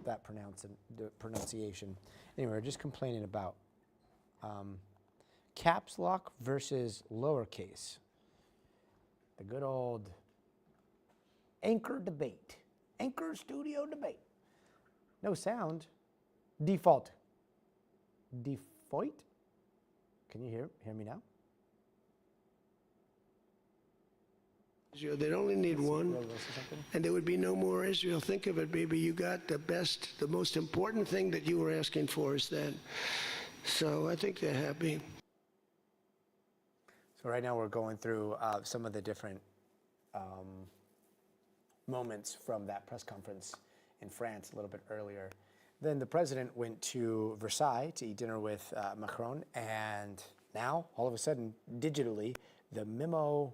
that pronunciation. Anyway, we're just complaining about caps lock versus lowercase. The good old anchor debate. Anchor studio debate. No sound. Default. Default? Can you hear me now? They'd only need one, and there would be no more Israel. Think of it, baby. You got the best, the most important thing that you were asking for is that. So I think they're happy. So right now we're going through some of the different moments from that press conference in France a little bit earlier. Then the president went to Versailles to eat dinner with Macron, and now, all of a sudden, digitally, the memo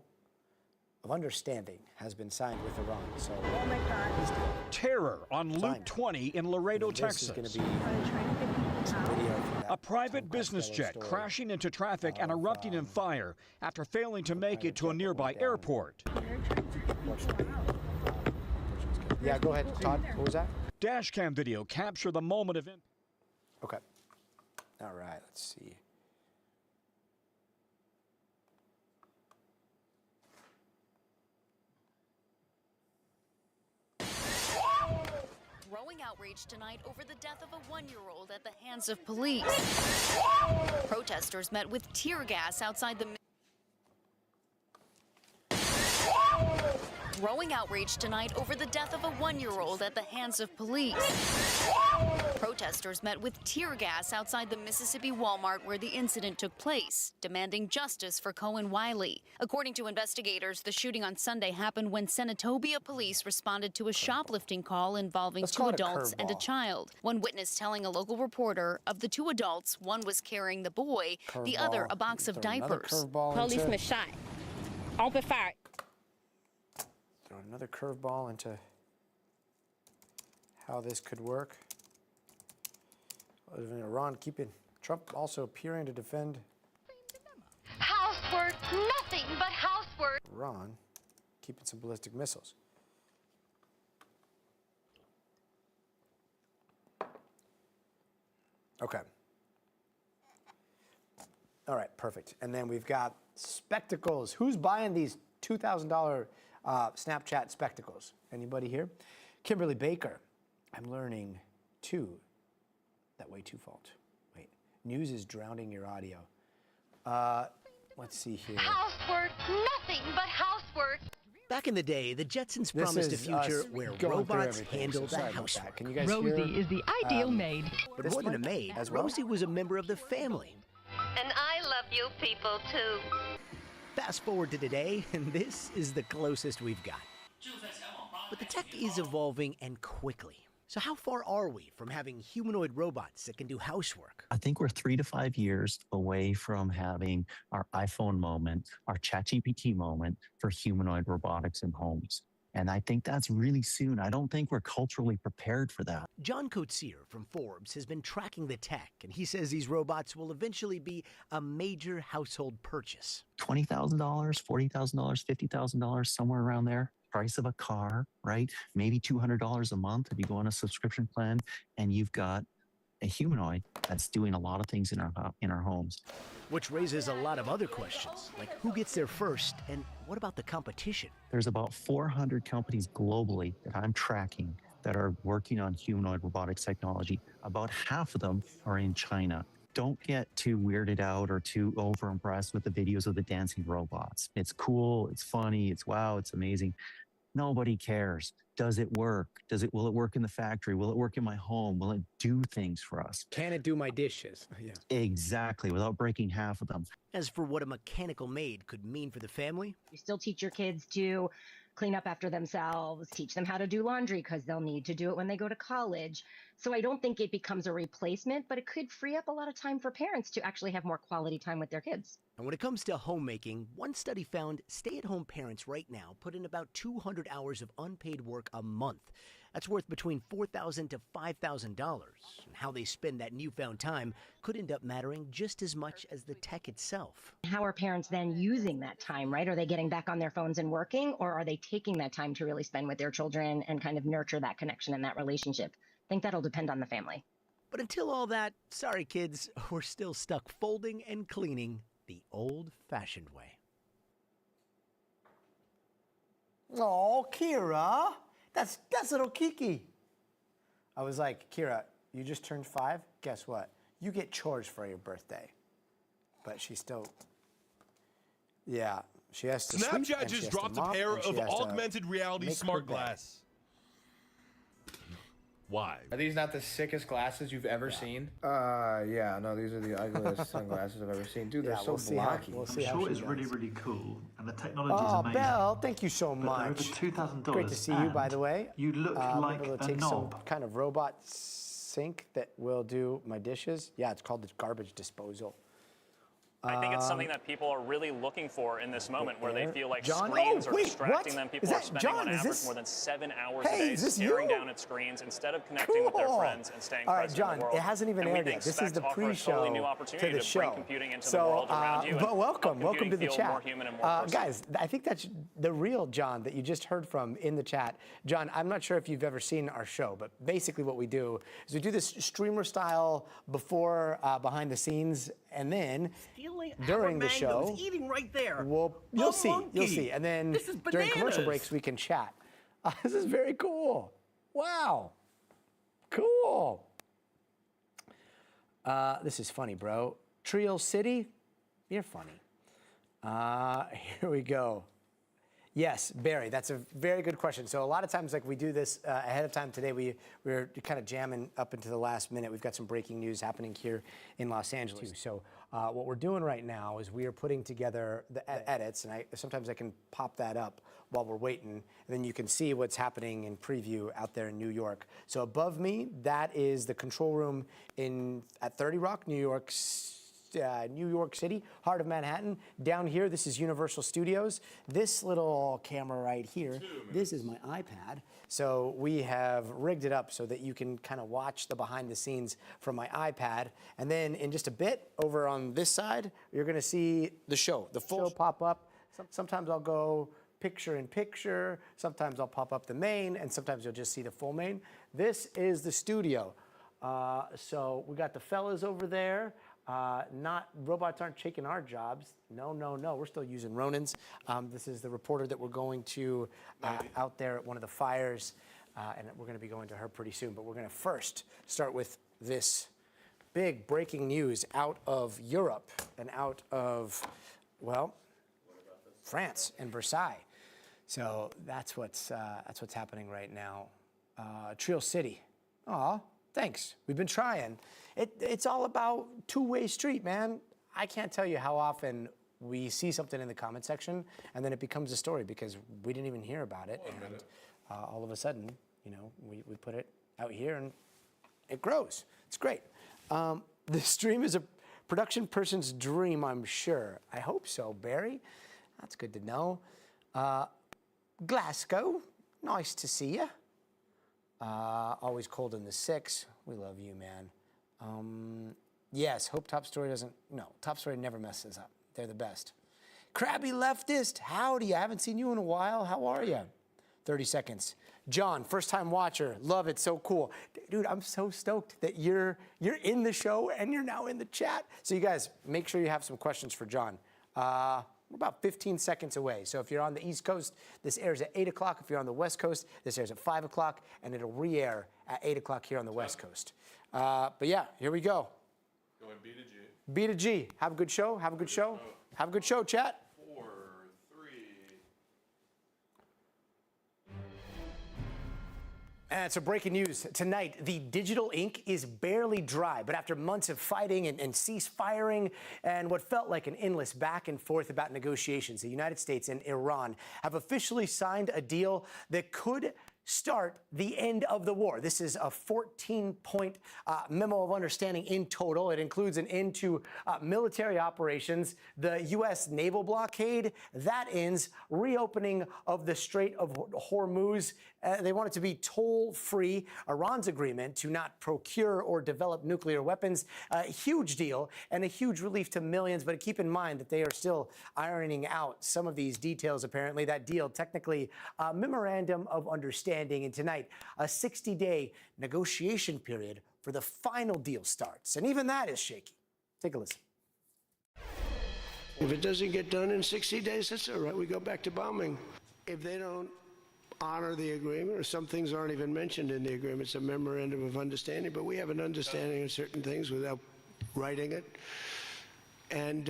of understanding has been signed with Iran. So, oh my God. Terror on Loop 20 in Laredo, Texas. This is going to be a private business jet crashing into traffic and erupting in fire after failing to make it to a nearby airport. Yeah, go ahead, Todd. What was that? Dashcam video captured the moment of impact. Okay. All right, let's see. Growing outrage tonight over the death of a 1-year-old at the hands of police. Protesters met with tear gas outside the... Growing outrage tonight over the death of a 1-year-old at the hands of police. Protesters met with tear gas outside the Mississippi Walmart where the incident took place, demanding justice for Cohen Wiley. According to investigators, the shooting on Sunday happened when Senatobia police responded to a shoplifting call involving two adults and a child. One witness telling a local reporter of the two adults, one was carrying the boy, the other a box of diapers. Policeman shot. Open fire. Throw another curveball into how this could work. Iran keeping Trump also appearing to defend housework, nothing but housework. Iran keeping some ballistic missiles. Okay. All right, perfect. And then we've got spectacles. Who's buying these $2,000 Snapchat spectacles? Anybody here? Kimberly Baker. I'm learning too. That way too fault. Wait, news is drowning your audio. Let's see here. Housework, nothing but housework. Back in the day, the Jetsons promised a future where robots handle the housework. Can you guys Rosie hear? is the ideal maid. But more than a maid, Rosie was a member of the family. And I love you people too. Fast forward to today, and this is the closest we've got. But the tech is evolving and quickly. So how far are we from having humanoid robots that can do housework? I think we're 3 to 5 years away from having our iPhone moment, our ChatGPT moment for humanoid robotics in homes. And I think that's really soon. I don't think we're culturally prepared for that. John Coetzee from Forbes has been tracking the tech, and he says these robots will eventually be a major household purchase. $20,000, $40,000, $50,000, somewhere around there. Price of a car, right? Maybe $200 a month if you go on a subscription plan, and you've got a humanoid that's doing a lot of things in our homes. Which raises a lot of other questions, like who gets there first, and what about the competition? There's about 400 companies globally that I'm tracking that are working on humanoid robotics technology. About half of them are in China. Don't get too weirded out or too over-impressed with the videos of the dancing robots. It's cool, it's funny, it's wow, it's amazing. Nobody cares. Does it work? Will it work in the factory? Will it work in my home? Will it do things for us? Can it do my dishes? Yeah. Exactly, without breaking half of them. As for what a mechanical maid could mean for the family, You still teach your kids to clean up after themselves, teach them how to do laundry because they'll need to do it when they go to college. So I don't think it becomes a replacement, but it could free up a lot of time for parents to actually have more quality time with their kids. and when it comes to homemaking, one study found stay-at-home parents right now put in about 200 hours of unpaid work a month. That's worth between $4,000 to $5,000. And how they spend that newfound time could end up mattering just as much as the tech itself. How are parents then using that time, right? Are they getting back on their phones and working, or are they taking that time to really spend with their children and kind of nurture that connection and that relationship? think that'll depend on the family. But until all that, sorry kids, we're still stuck folding and cleaning the old-fashioned way. Oh, Kira, that's little Kiki. I was like, Kira, you just turned 5. Guess what? You get chores for your birthday. But she still, yeah, she has to sleep, Snapchat and she just has to dropped a mop, pair and she of has to augmented reality make smart her bed. glass. Why? Are these not the sickest glasses you've ever seen? Yeah, no, these are the ugliest sunglasses I've ever seen. Dude, they're so blocky. We'll see I'm how sure she it's does. really, really cool, and the technology is Oh, amazing. Belle, thank you so But they're over much. $2,000. Great to see you, by the way. You look I'm like able to a take some knob. kind of robot sink that will do my dishes. Yeah, it's called the garbage disposal. I think it's something that people are really looking for in this moment, where they feel like John? screens Oh, are wait, distracting what? them. People Is are that spending John? on Is average this- more than 7 hours Hey, a day is this staring you? down at screens instead of connecting with their friends and staying All right, present John, in the world. it hasn't even And we aired think yet. This is the Specs offer a pre-show totally new to opportunity the to show. bring computing into the So, world around you. but and welcome help to the computing feel chat. more human and more personal. Guys, I think that's the real John that you just heard from in the chat. John, I'm not sure if you've ever seen our show, but basically what we do is we do this streamer style before, behind the scenes, and then during the show, eating right there. you'll see. And then This is during commercial bananas. breaks, we can chat. This is very cool. Wow. Cool. This is funny, bro. Trio City, you're funny. Here we go. Yes, Barry, that's a very good question. So a lot of times, like we do this ahead of time today, we're kind of jamming up into the last minute. We've got some breaking news happening here in Los Angeles. So what we're doing right now is we are putting together the edits, and sometimes I can pop that up while we're waiting, and then you can see what's happening in preview out there in New York. So above me, that is the control room at 30 Rock, New York City, heart of Manhattan. Down here, this is Universal Studios. This little camera right here, this is my iPad. So we have rigged it up so that you can kind of watch the behind the scenes from my iPad. And then in just a bit, over on this side, you're gonna see the show, the full show pop up. Sometimes I'll go picture in picture, sometimes I'll pop up the main, and sometimes you'll just see the full main. This is the studio. So we got the fellas over there. Robots aren't taking our jobs. No, we're still using Ronins. This is the reporter that we're going to out there at one of the fires, and we're gonna be going to her pretty soon. But we're gonna first start with this big breaking news out of Europe and out of, well, France and Versailles. So that's what's happening right now. Trio City. Aw, thanks. We've been trying. It's all about two-way street, man. I can't tell you how often we see something in the comment section and then it becomes a story because we didn't even hear about it. And all of a sudden, we put it out here and it grows. It's great. The stream is a production person's dream, I'm sure. I hope so, Barry. That's good to know. Glasgow, nice to see you. Always cold in the 6. We love you, man. Yes, hope Top Story doesn't. No, Top Story never messes up. They're the best. Crabby leftist, howdy. I haven't seen you in a while. How are you? 30 seconds. John, first time watcher. Love it. So cool. Dude, I'm so stoked that you're in the show and you're now in the chat. So you guys, make sure you have some questions for John. We're about 15 seconds away. So if you're on the East Coast, this airs at 8 o'clock. If you're on the West Coast, this airs at 5 o'clock, and it'll re-air at 8 o'clock here on the West Coast. But yeah, here we go. Going B to G. B to G. Have a good show. Have a good show. Have a good show, chat. 4, 3. And so breaking news tonight, the digital ink is barely dry, but after months of fighting and cease firing and what felt like an endless back and forth about negotiations, the United States and Iran have officially signed a deal that could start the end of the war. This is a 14-point memo of understanding in total. It includes an end to military operations, the U.S. naval blockade, that ends, reopening of the Strait of Hormuz, They want it to be toll-free. Iran's agreement to not procure or develop nuclear weapons, a huge deal and a huge relief to millions. But keep in mind that they are still ironing out some of these details, apparently. That deal, technically a memorandum of understanding. And tonight, a 60-day negotiation period for the final deal starts. And even that is shaky. Take a listen. If it doesn't get done in 60 days, that's all right. We go back to bombing. If they don't honor the agreement, or some things aren't even mentioned in the agreement, it's a memorandum of understanding, but we have an understanding of certain things without writing it. And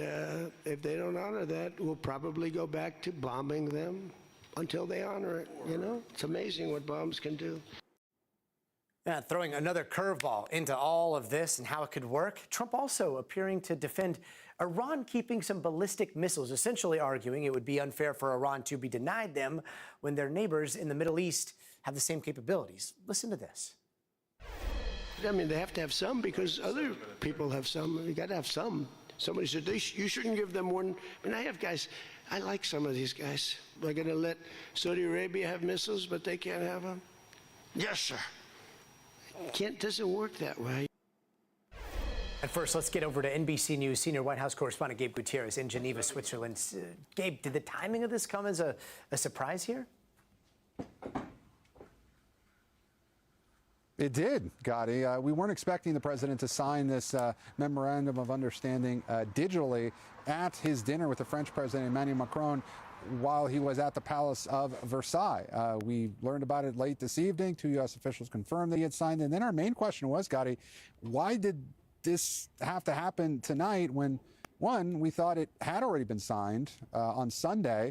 if they don't honor that, we'll probably go back to bombing them until they honor it. You know, it's amazing what bombs can do. Yeah, throwing another curveball into all of this and how it could work. Trump also appearing to defend Iran keeping some ballistic missiles, essentially arguing it would be unfair for Iran to be denied them when their neighbors in the Middle East have the same capabilities. Listen to this. I mean, they have to have some because other people have some. You got to have some. Somebody said, you shouldn't give them one. I mean, I have guys, I like some of these guys. We're going to let Saudi Arabia have missiles, but they can't have them? Yes, sir. Doesn't work that way. At first, let's get over to NBC News senior White House correspondent Gabe Gutierrez in Geneva, Switzerland. Gabe, did the timing of this come as a surprise here? It did, Gotti. We weren't expecting the president to sign this memorandum of understanding digitally at his dinner with the French president Emmanuel Macron while he was at the Palace of Versailles. We learned about it late this evening. 2 U.S. officials confirmed that he had signed. And then our main question was, Gotti, why did this have to happen tonight when, one, we thought it had already been signed on Sunday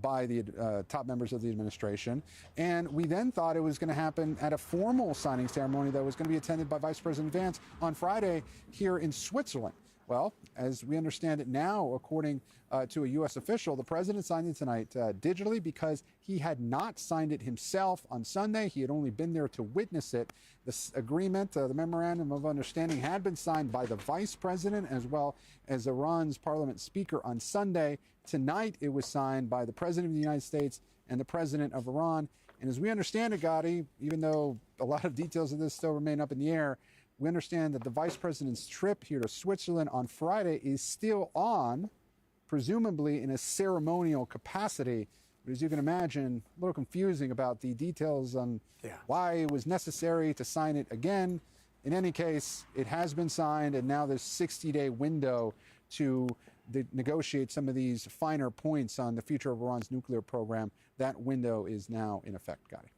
by the top members of the administration, and we then thought it was going to happen at a formal signing ceremony that was going to be attended by Vice President Vance on Friday here in Switzerland. Well, as we understand it now, according to a U.S. official, the president signed it tonight digitally because he had not signed it himself on Sunday. He had only been there to witness it. This agreement, the memorandum of understanding, had been signed by the vice president as well as Iran's parliament speaker on Sunday. Tonight, it was signed by the president of the United States and the president of Iran. And as we understand it, Gotti, even though a lot of details of this still remain up in the air, we understand that the vice president's trip here to Switzerland on Friday is still on, presumably in a ceremonial capacity. But as you can imagine, a little confusing about the details on why it was necessary to sign it again. In any case, it has been signed, and now this 60-day window to negotiate some of these finer points on the future of Iran's nuclear program, that window is now in effect, Gotti.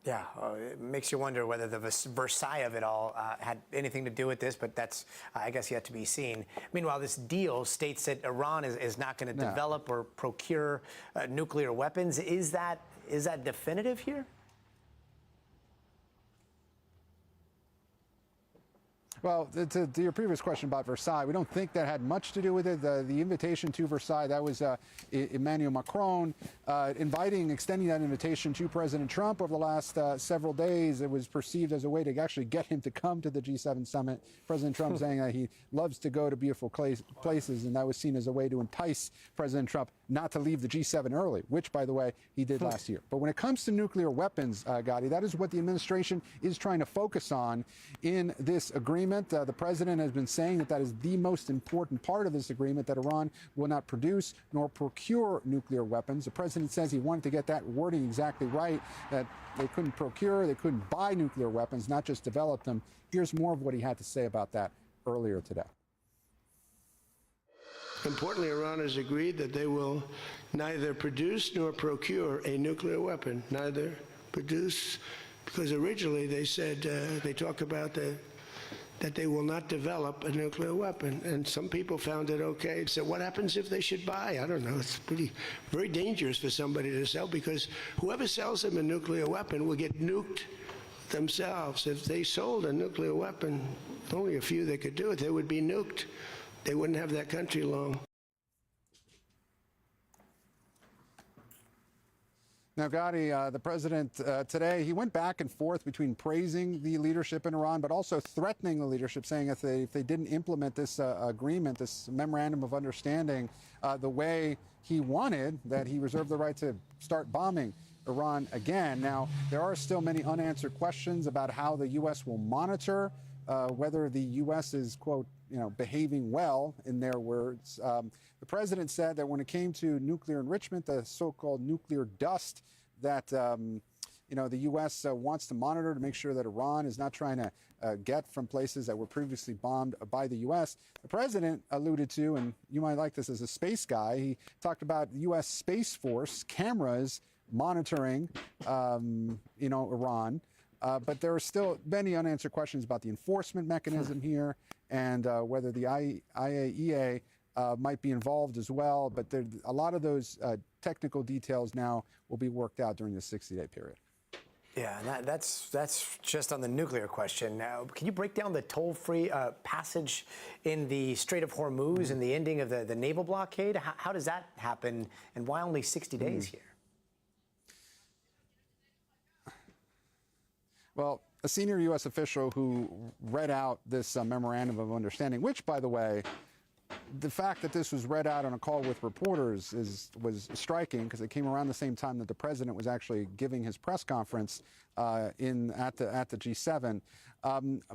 Yeah, it makes you wonder whether the Versailles of it all had anything to do with this, but that's, I guess, yet to be seen. Meanwhile, this deal states that Iran is not going to develop or procure nuclear weapons. Is that definitive here? Well, to your previous question about Versailles, we don't think that had much to do with it. The invitation to Versailles, that was Emmanuel Macron extending that invitation to President Trump over the last several days. It was perceived as a way to actually get him to come to the G7 summit. President Trump saying that he loves to go to beautiful places, and that was seen as a way to entice President Trump not to leave the G7 early, which, by the way, he did last year. But when it comes to nuclear weapons, Gotti, that is what the administration is trying to focus on in this agreement. The president has been saying that that is the most important part of this agreement, that Iran will not produce nor procure nuclear weapons. The president says he wanted to get that wording exactly right, that they couldn't procure, they couldn't buy nuclear weapons, not just develop them. Here's more of what he had to say about that earlier today. Importantly, Iran has agreed that they will neither produce nor procure a nuclear weapon. Neither produce, because originally they said, they talk about that they will not develop a nuclear weapon. And some people found it okay. So what happens if they should buy? I don't know. It's very dangerous for somebody to sell, because whoever sells them a nuclear weapon will get nuked themselves. If they sold a nuclear weapon, only a few that could do it, they would be nuked. They wouldn't have that country long. Now, Gotti, the president today, he went back and forth between praising the leadership in Iran, but also threatening the leadership, saying if they didn't implement this agreement, this memorandum of understanding, the way he wanted, that he reserved the right to start bombing Iran again. Now, there are still many unanswered questions about how the U.S. will monitor whether the U.S. is, quote, behaving well, in their words. The president said that when it came to nuclear enrichment, the so-called nuclear dust, that the U.S. Wants to monitor to make sure that Iran is not trying to get from places that were previously bombed by the U.S. The president alluded to, and you might like this as a space guy, he talked about the U.S. Space Force cameras monitoring, Iran. But there are still many unanswered questions about the enforcement mechanism here and whether the IAEA might be involved as well. But a lot of those technical details now will be worked out during the 60-day period. Yeah, and that's just on the nuclear question. Now, can you break down the toll-free passage in the Strait of Hormuz and the ending of the naval blockade? How does that happen, and why only 60 days here? Well, a senior U.S. official who read out this memorandum of understanding, which, by the way, the fact that this was read out on a call with reporters was striking, because it came around the same time that the president was actually giving his press conference at the G7.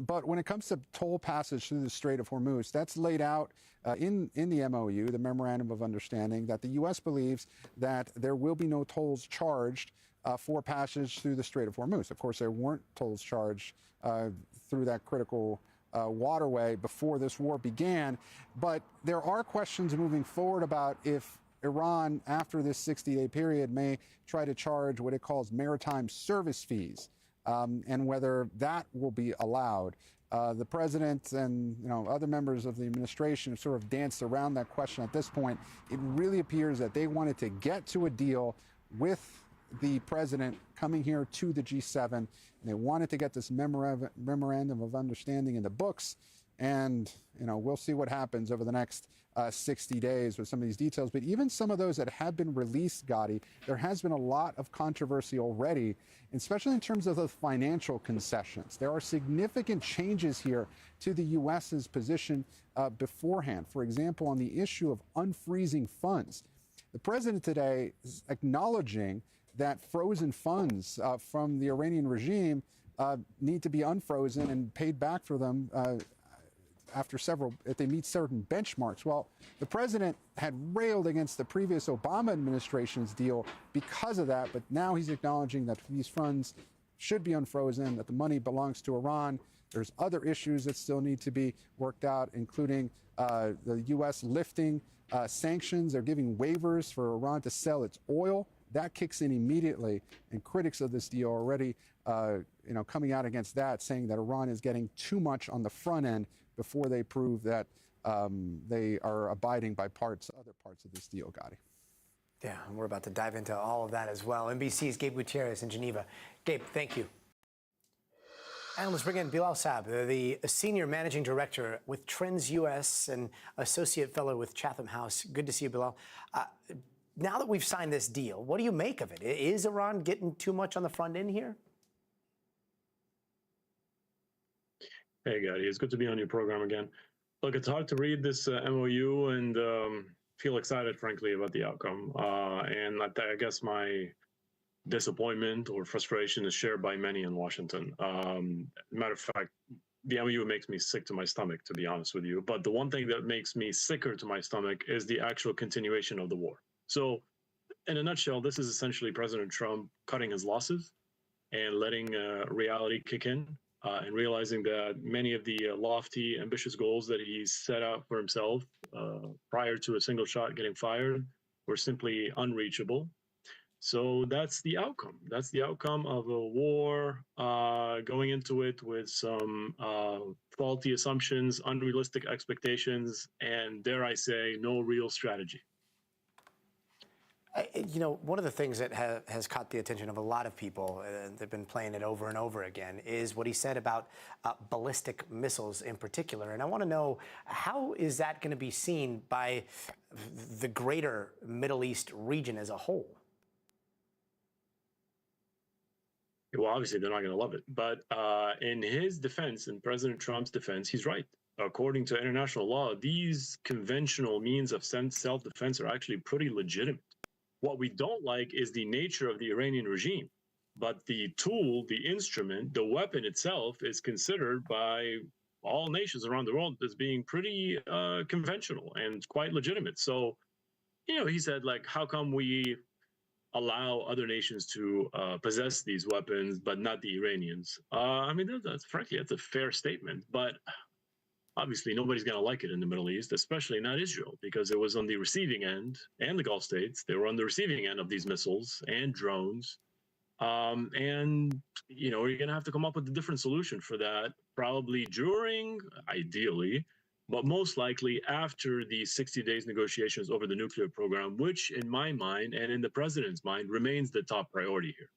But when it comes to toll passage through the Strait of Hormuz, that's laid out in the MOU, the Memorandum of Understanding, that the U.S. believes that there will be no tolls charged for passage through the Strait of Hormuz. Of course, there weren't tolls charged through that critical waterway before this war began. But there are questions moving forward about if Iran, after this 60-day period, may try to charge what it calls maritime service fees, and whether that will be allowed. The president and other members of the administration have sort of danced around that question at this point. It really appears that they wanted to get to a deal with the president coming here to the G7, and they wanted to get this memorandum of understanding in the books. And we'll see what happens over the next 60 days with some of these details. But even some of those that have been released, Gotti, there has been a lot of controversy already, especially in terms of the financial concessions. There are significant changes here to the U.S.'s position beforehand. For example, on the issue of unfreezing funds, the president today is acknowledging that frozen funds from the Iranian regime need to be unfrozen and paid back for them if they meet certain benchmarks. Well, the president had railed against the previous Obama administration's deal because of that, but now he's acknowledging that these funds should be unfrozen, that the money belongs to Iran. There's other issues that still need to be worked out, including the U.S. lifting sanctions. They're giving waivers for Iran to sell its oil. That kicks in immediately, and critics of this deal are already, coming out against that, saying that Iran is getting too much on the front end before they prove that they are abiding by other parts of this deal, Gotti. Yeah, and we're about to dive into all of that as well. NBC's Gabe Gutierrez in Geneva. Gabe, thank you. And let's bring in Bilal Saab, the Senior Managing Director with Trends US and Associate Fellow with Chatham House. Good to see you, Bilal. Now that we've signed this deal, what do you make of it? Is Iran getting too much on the front end here? Hey, Gotti, it's good to be on your program again. Look, it's hard to read this MOU and feel excited, frankly, about the outcome. And I guess my disappointment or frustration is shared by many in Washington. Matter of fact, the MOU makes me sick to my stomach, to be honest with you. But the one thing that makes me sicker to my stomach is the actual continuation of the war. So in a nutshell, this is essentially President Trump cutting his losses and letting reality kick in and realizing that many of the lofty, ambitious goals that he set out for himself prior to a single shot getting fired were simply unreachable. So that's the outcome. That's the outcome of a war going into it with some faulty assumptions, unrealistic expectations, and dare I say, no real strategy. One of the things that has caught the attention of a lot of people, they've been playing it over and over again, is what he said about ballistic missiles in particular. And I want to know, how is that going to be seen by the greater Middle East region as a whole? Well, obviously, they're not going to love it. But in his defense, in President Trump's defense, he's right. According to international law, these conventional means of self-defense are actually pretty legitimate. What we don't like is the nature of the Iranian regime. But the tool, the instrument, the weapon itself is considered by all nations around the world as being pretty conventional and quite legitimate. So, he said, like, how come we allow other nations to possess these weapons, but not the Iranians? I mean, frankly, that's a fair statement. But obviously, nobody's going to like it in the Middle East, especially not Israel, because it was on the receiving end, and the Gulf states, they were on the receiving end of these missiles and drones. And, you're going to have to come up with a different solution for that, probably during, ideally, but most likely after the 60 days negotiations over the nuclear program, which in my mind and in the president's mind remains the top priority here.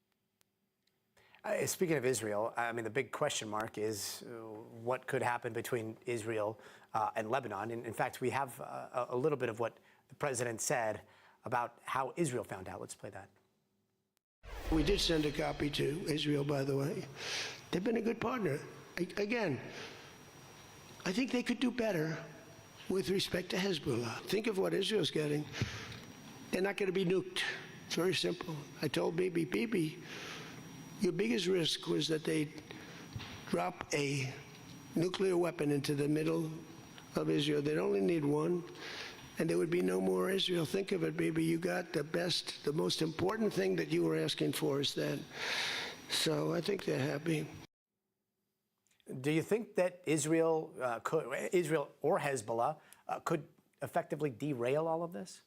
Speaking of Israel, I mean, the big question mark is what could happen between Israel and Lebanon. And in fact, we have a little bit of what the president said about how Israel found out. Let's play that. We did send a copy to Israel, by the way. They've been a good partner. Again, I think they could do better with respect to Hezbollah. Think of what Israel's getting. They're not going to be nuked. It's very simple. I told Bibi, your biggest risk was that they'd drop a nuclear weapon into the middle of Israel. They'd only need one, and there would be no more Israel. Think of it, Bibi. You got the most important thing that you were asking for is that. So I think they're happy. Do you think that Israel or Hezbollah could effectively derail all of this?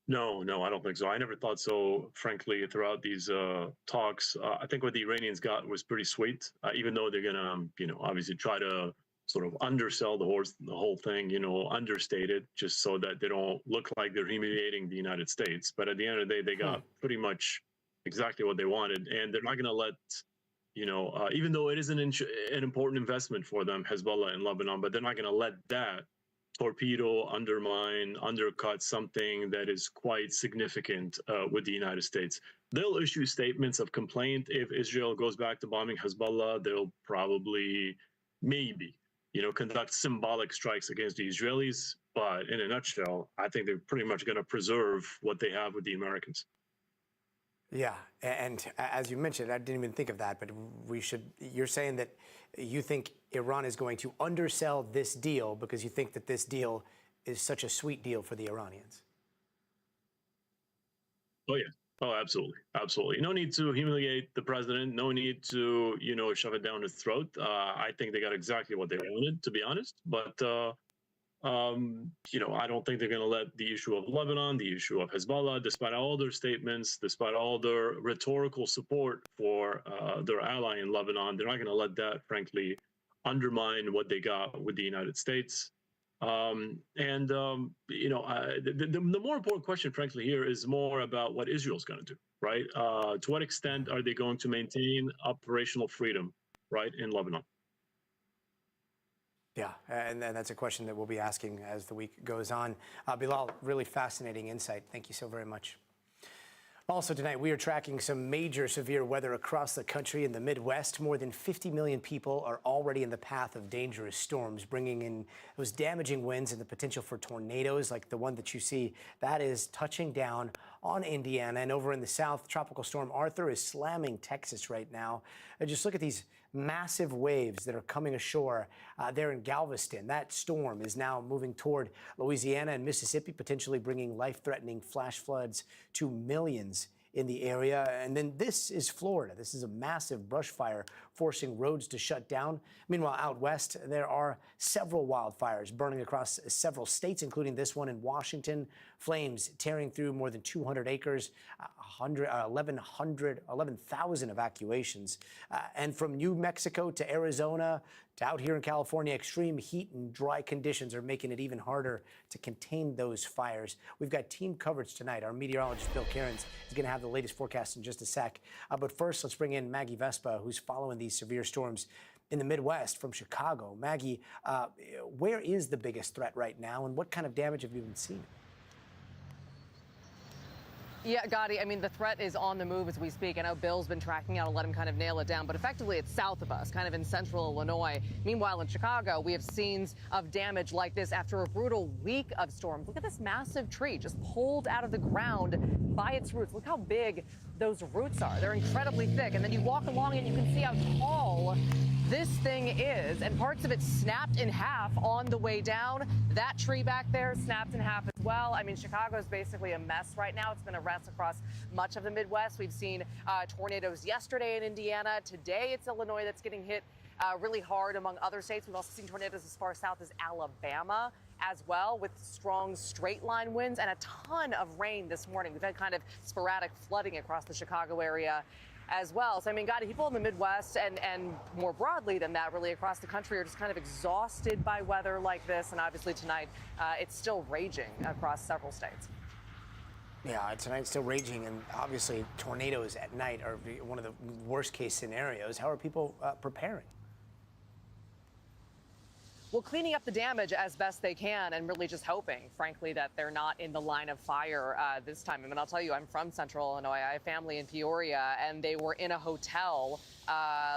No, I don't think so. I never thought so, frankly, throughout these talks. I think what the Iranians got was pretty sweet, even though they're going to, obviously try to sort of undersell the whole thing, understate it, just so that they don't look like they're humiliating the United States. But at the end of the day, they got pretty much exactly what they wanted. And they're not going to let, even though it is an important investment for them, Hezbollah in Lebanon, but they're not going to let that torpedo, undermine, undercut something that is quite significant with the United States. They'll issue statements of complaint if Israel goes back to bombing Hezbollah. They'll probably, maybe, conduct symbolic strikes against the Israelis. But in a nutshell, I think they're pretty much going to preserve what they have with the Americans. Yeah, and as you mentioned, I didn't even think of that, but you're saying that you think Iran is going to undersell this deal because you think that this deal is such a sweet deal for the Iranians. Oh, yeah. Oh, absolutely. Absolutely. No need to humiliate the president. No need to, shove it down his throat. I think they got exactly what they wanted, to be honest. But, I don't think they're going to let the issue of Lebanon, the issue of Hezbollah, despite all their statements, despite all their rhetorical support for their ally in Lebanon, they're not going to let that, frankly, undermine what they got with the United States. The more important question, frankly, here is more about what Israel's going to do, right? To what extent are they going to maintain operational freedom, right, in Lebanon? Yeah, and that's a question that we'll be asking as the week goes on. Bilal, really fascinating insight. Thank you so very much. Also tonight, we are tracking some major severe weather across the country. In the Midwest, more than 50 million people are already in the path of dangerous storms, bringing in those damaging winds and the potential for tornadoes like the one that you see. That is touching down on Indiana. And over in the south, Tropical Storm Arthur is slamming Texas right now. And just look at these massive waves that are coming ashore there in Galveston. That storm is now moving toward Louisiana and Mississippi, potentially bringing life-threatening flash floods to millions in the area. And then this is Florida. This is a massive brush fire forcing roads to shut down. Meanwhile, out west, there are several wildfires burning across several states, including this one in Washington. Flames tearing through more than 200 acres, 11,000 evacuations. And from New Mexico to Arizona to out here in California, extreme heat and dry conditions are making it even harder to contain those fires. We've got team coverage tonight. Our meteorologist, Bill Cairns, is going to have the latest forecast in just a sec. But first, let's bring in Maggie Vespa, who's following these severe storms in the Midwest from Chicago. Maggie, where is the biggest threat right now, and what kind of damage have you been seeing? Yeah, Gotti, I mean, the threat is on the move as we speak. I know Bill's been tracking out to let him kind of nail it down, but effectively it's south of us, kind of in central Illinois. Meanwhile, in Chicago, we have scenes of damage like this after a brutal week of storms. Look at this massive tree just pulled out of the ground by its roots. Look how big those roots are. They're incredibly thick. And then you walk along and you can see how tall this thing is, and parts of it snapped in half on the way down. That tree back there snapped in half as well. I mean, Chicago is basically a mess right now. It's been a mess across much of the Midwest. We've seen tornadoes yesterday in Indiana. Today it's Illinois that's getting hit really hard, among other states. We've also seen tornadoes as far south as Alabama as well, with strong straight line winds and a ton of rain this morning. We've had kind of sporadic flooding across the Chicago area as well. So, I mean, God, people in the Midwest and more broadly than that, really across the country, are just kind of exhausted by weather like this. And obviously tonight, it's still raging across several states. Yeah, tonight's still raging, and obviously tornadoes at night are one of the worst case scenarios. How are people preparing? Well, cleaning up the damage as best they can and really just hoping, frankly, that they're not in the line of fire this time. I mean, I'll tell you, I'm from Central Illinois. I have family in Peoria, and they were in a hotel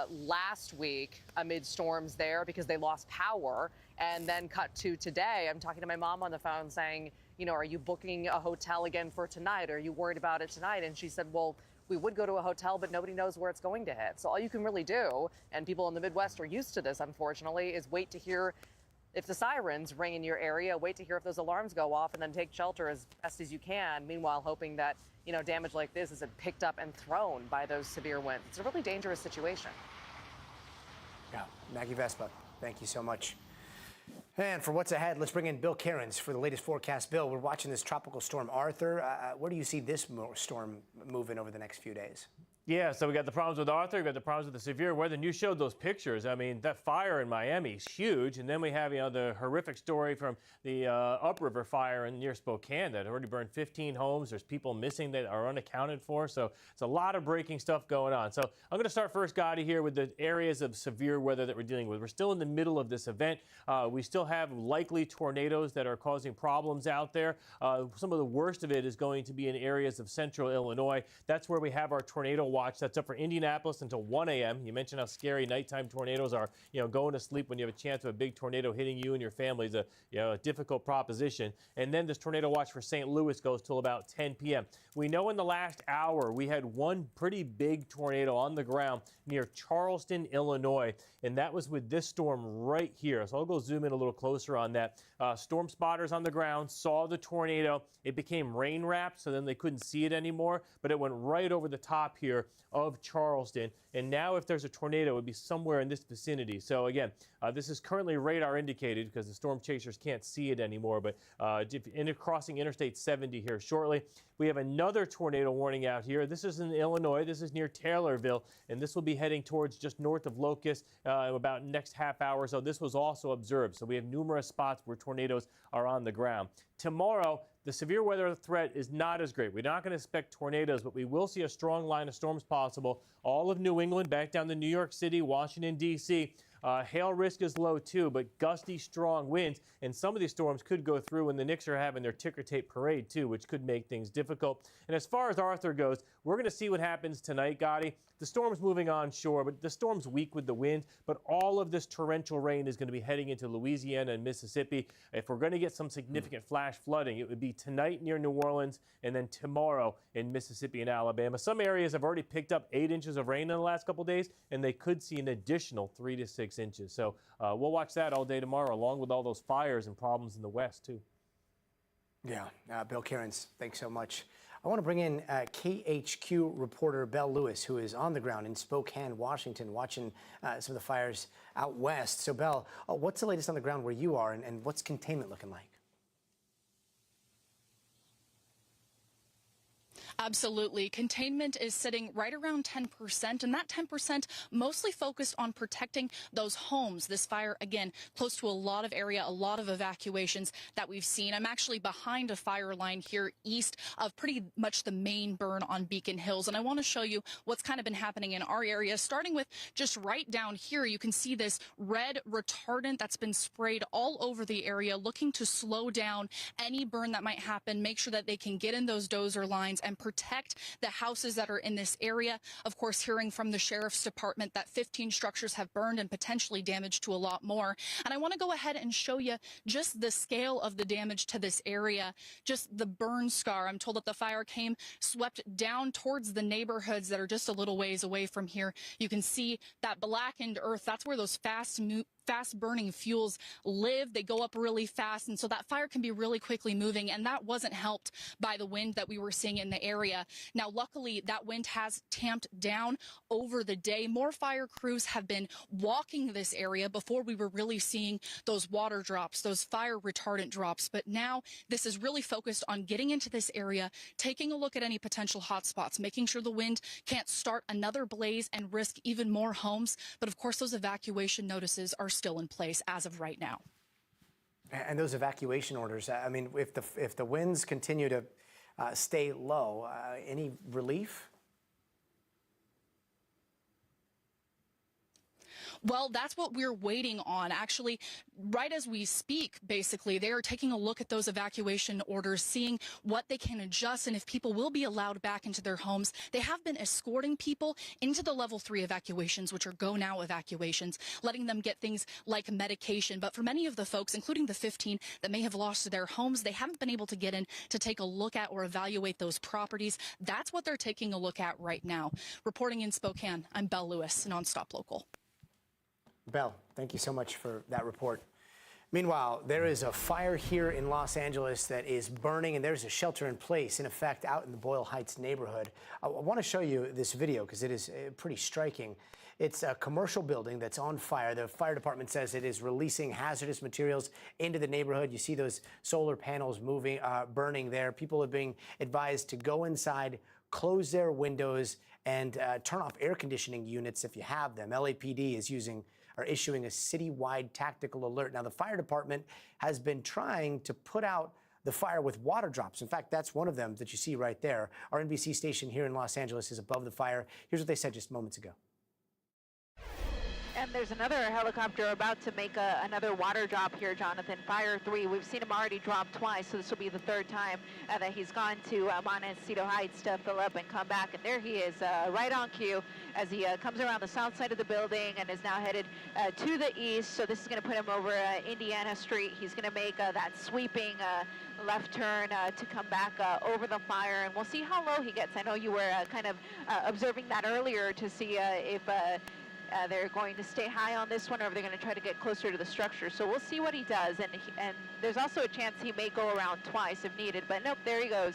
last week amid storms there because they lost power. And then cut to today, I'm talking to my mom on the phone saying, you know, are you booking a hotel again for tonight? Are you worried about it tonight? And she said, well, we would go to a hotel, but nobody knows where it's going to hit. So all you can really do, and people in the Midwest are used to this, unfortunately, is wait to hear if the sirens ring in your area, wait to hear if those alarms go off, and then take shelter as best as you can. Meanwhile, hoping that, you know, damage like this isn't picked up and thrown by those severe winds. It's a really dangerous situation. Yeah, Maggie Vespa, thank you so much. And for what's ahead, let's bring in Bill Cairns for the latest forecast. Bill, we're watching this tropical storm Arthur. Where do you see this storm moving over the next few days? Yeah, so we got the problems with Arthur, we got the problems with the severe weather, and you showed those pictures. I mean, that fire in Miami is huge, and then we have, you know, the horrific story from the upriver fire near Spokane that already burned 15 homes. There's people missing that are unaccounted for, so it's a lot of breaking stuff going on. So I'm going to start first, Gotti, here with the areas of severe weather that we're dealing with. We're still in the middle of this event. We still have likely tornadoes that are causing problems out there. Some of the worst of it is going to be in areas of central Illinois. That's where we have our tornado watch. That's up for Indianapolis until 1 a.m. You mentioned how scary nighttime tornadoes are. You know, going to sleep when you have a chance of a big tornado hitting you and your family is a difficult proposition. And then this tornado watch for St. Louis goes till about 10 p.m. We know in the last hour we had one pretty big tornado on the ground near Charleston, Illinois, and that was with this storm right here. So I'll go zoom in a little closer on that. Storm spotters on the ground saw the tornado. It became rain wrapped, so then they couldn't see it anymore, but it went right over the top here of Charleston. And now if there's a tornado, it would be somewhere in this vicinity. So again, this is currently radar indicated because the storm chasers can't see it anymore, but crossing Interstate 70 here shortly. We have another tornado warning out here. This is in Illinois. This is near Taylorville, and this will be heading towards just north of Locust about next half hour. So this was also observed. So we have numerous spots where tornadoes are on the ground. Tomorrow, the severe weather threat is not as great. We're not going to expect tornadoes, but we will see a strong line of storms possible. All of New England, back down to New York City, Washington, D.C. Hail risk is low, too, but gusty, strong winds. And some of these storms could go through when the Knicks are having their ticker tape parade, too, which could make things difficult. And as far as Arthur goes, we're going to see what happens tonight, Gotti. The storm's moving onshore, but the storm's weak with the wind. But all of this torrential rain is going to be heading into Louisiana and Mississippi. If we're going to get some significant flash flooding, it would be tonight near New Orleans and then tomorrow in Mississippi and Alabama. Some areas have already picked up 8 inches of rain in the last couple days, and they could see an additional 3 to 6 inches. So we'll watch that all day tomorrow, along with all those fires and problems in the West, too. Yeah, Bill Cairns, thanks so much. I want to bring in KHQ reporter Belle Lewis, who is on the ground in Spokane, Washington, watching some of the fires out west. So, Belle, what's the latest on the ground where you are, and what's containment looking like? Absolutely. Containment is sitting right around 10%, and that 10% mostly focused on protecting those homes. This fire, again, close to a lot of area, a lot of evacuations that we've seen. I'm actually behind a fire line here east of pretty much the main burn on Beacon Hills, and I want to show you what's kind of been happening in our area, starting with just right down here. You can see this red retardant that's been sprayed all over the area, looking to slow down any burn that might happen, make sure that they can get in those dozer lines and protect the houses that are in this area. Of course, hearing from the sheriff's department that 15 structures have burned and potentially damaged to a lot more. And I want to go ahead and show you just the scale of the damage to this area, just the burn scar. I'm told that the fire came, swept down towards the neighborhoods that are just a little ways away from here. You can see that blackened earth. That's where those fast burning fuels live. They go up really fast, and so that fire can be really quickly moving, and that wasn't helped by the wind that we were seeing in the area. Now, luckily, that wind has tamped down over the day. More fire crews have been walking this area before we were really seeing those water drops, those fire retardant drops. But now this is really focused on getting into this area, taking a look at any potential hot spots, making sure the wind can't start another blaze and risk even more homes. But of course, those evacuation notices are still in place as of right now. And those evacuation orders, I mean, if the winds continue to stay low, any relief? Well, that's what we're waiting on. Actually, right as we speak, basically, they are taking a look at those evacuation orders, seeing what they can adjust and if people will be allowed back into their homes. They have been escorting people into the level 3 evacuations, which are go now evacuations, letting them get things like medication. But for many of the folks, including the 15 that may have lost their homes, they haven't been able to get in to take a look at or evaluate those properties. That's what they're taking a look at right now. Reporting in Spokane, I'm Belle Lewis, Nonstop Local. Belle, thank you so much for that report. Meanwhile, there is a fire here in Los Angeles that is burning, and there's a shelter in place in effect out in the Boyle Heights neighborhood. I want to show you this video because it is pretty striking. It's a commercial building that's on fire. The fire department says it is releasing hazardous materials into the neighborhood. You see those solar panels moving, burning there. People are being advised to go inside, close their windows, and turn off air conditioning units if you have them. LAPD is issuing a citywide tactical alert. Now, the fire department has been trying to put out the fire with water drops. In fact, that's one of them that you see right there. Our NBC station here in Los Angeles is above the fire. Here's what they said just moments ago. And there's another helicopter about to make another water drop here, Jonathan. Fire 3. We've seen him already drop twice, so this will be the third time that he's gone to Montecito Heights to fill up and come back. And there he is, right on cue as he comes around the south side of the building and is now headed to the east. So this is going to put him over Indiana Street. He's going to make that sweeping left turn to come back over the fire, and we'll see how low he gets. I know you were kind of observing that earlier to see if they're going to stay high on this one or if they're going to try to get closer to the structure. So we'll see what he does. And there's also a chance he may go around twice if needed. But nope, there he goes.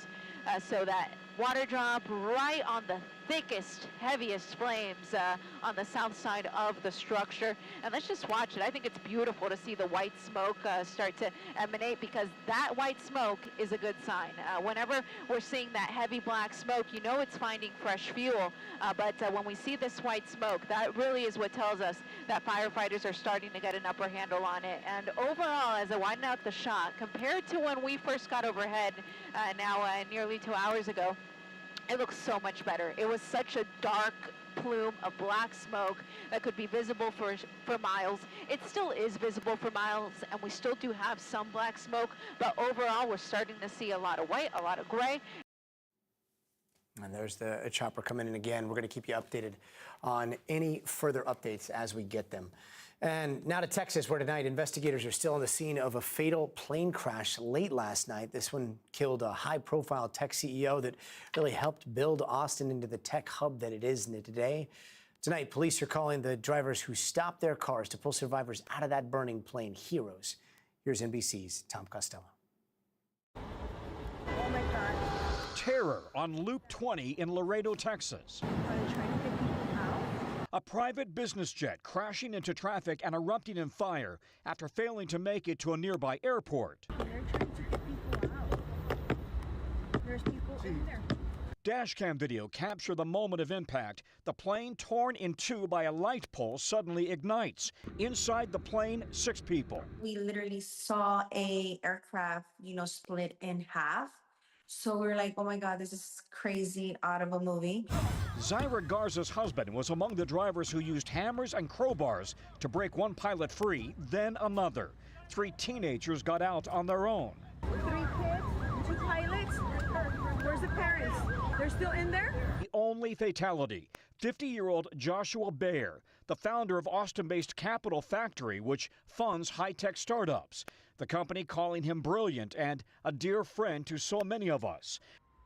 So that water drop right on the thickest, heaviest flames on the south side of the structure. And let's just watch it. I think it's beautiful to see the white smoke start to emanate, because that white smoke is a good sign. Whenever we're seeing that heavy black smoke, you know it's finding fresh fuel. But when we see this white smoke, that really is what tells us that firefighters are starting to get an upper handle on it. And overall, as I widen out the shot, compared to when we first got overhead now nearly 2 hours ago, it looks so much better. It was such a dark plume of black smoke that could be visible for miles. It still is visible for miles, and we still do have some black smoke, but overall we're starting to see a lot of white, a lot of gray. And there's the chopper coming in again. We're going to keep you updated on any further updates as we get them. And now to Texas, where tonight investigators are still on the scene of a fatal plane crash late last night. This one killed a high-profile tech CEO that really helped build Austin into the tech hub that it is today. Tonight, police are calling the drivers who stopped their cars to pull survivors out of that burning plane heroes. Here's NBC's Tom Costello. Oh my God. Terror on Loop 20 in Laredo, Texas. A private business jet crashing into traffic and erupting in fire after failing to make it to a nearby airport. They're trying to get people out. There's people in there. Dashcam video captured the moment of impact. The plane, torn in two by a light pole, suddenly ignites. Inside the plane, 6 people. We literally saw a aircraft, split in half. So we're like, oh my God, this is crazy, out of a movie. Zaira Garza's husband was among the drivers who used hammers and crowbars to break one pilot free, then another. 3 teenagers got out on their own. 3 kids, 2 pilots. Where's the parents? They're still in there? The only fatality, 50-year-old Joshua Baer, the founder of Austin-based Capital Factory, which funds high-tech startups. The company calling him brilliant and a dear friend to so many of us.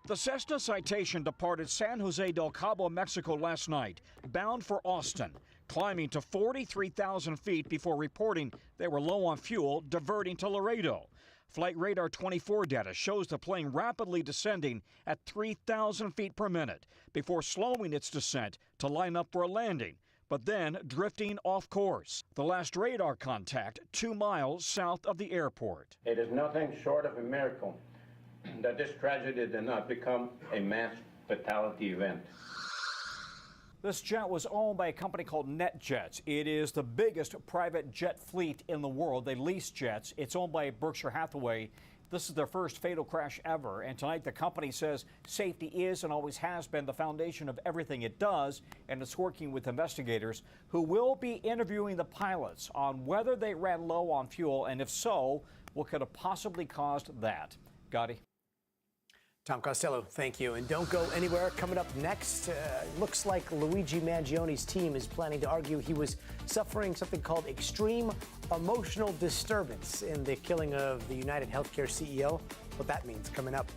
The Cessna Citation departed San Jose del Cabo, Mexico last night, bound for Austin, climbing to 43,000 feet before reporting they were low on fuel, diverting to Laredo. Flight Radar 24 data shows the plane rapidly descending at 3,000 feet per minute before slowing its descent to line up for a landing, but then drifting off course. The last radar contact 2 miles south of the airport. It is nothing short of a miracle that this tragedy did not become a mass fatality event. This jet was owned by a company called NetJets. It is the biggest private jet fleet in the world. They lease jets. It's owned by Berkshire Hathaway. This is their first fatal crash ever. And tonight the company says safety is and always has been the foundation of everything it does. And it's working with investigators who will be interviewing the pilots on whether they ran low on fuel, and if so, what could have possibly caused that. Gotti. Tom Costello, thank you. And don't go anywhere. Coming up next, looks like Luigi Mangioni's team is planning to argue he was suffering something called extreme emotional disturbance in the killing of the United Healthcare CEO. What that means coming up.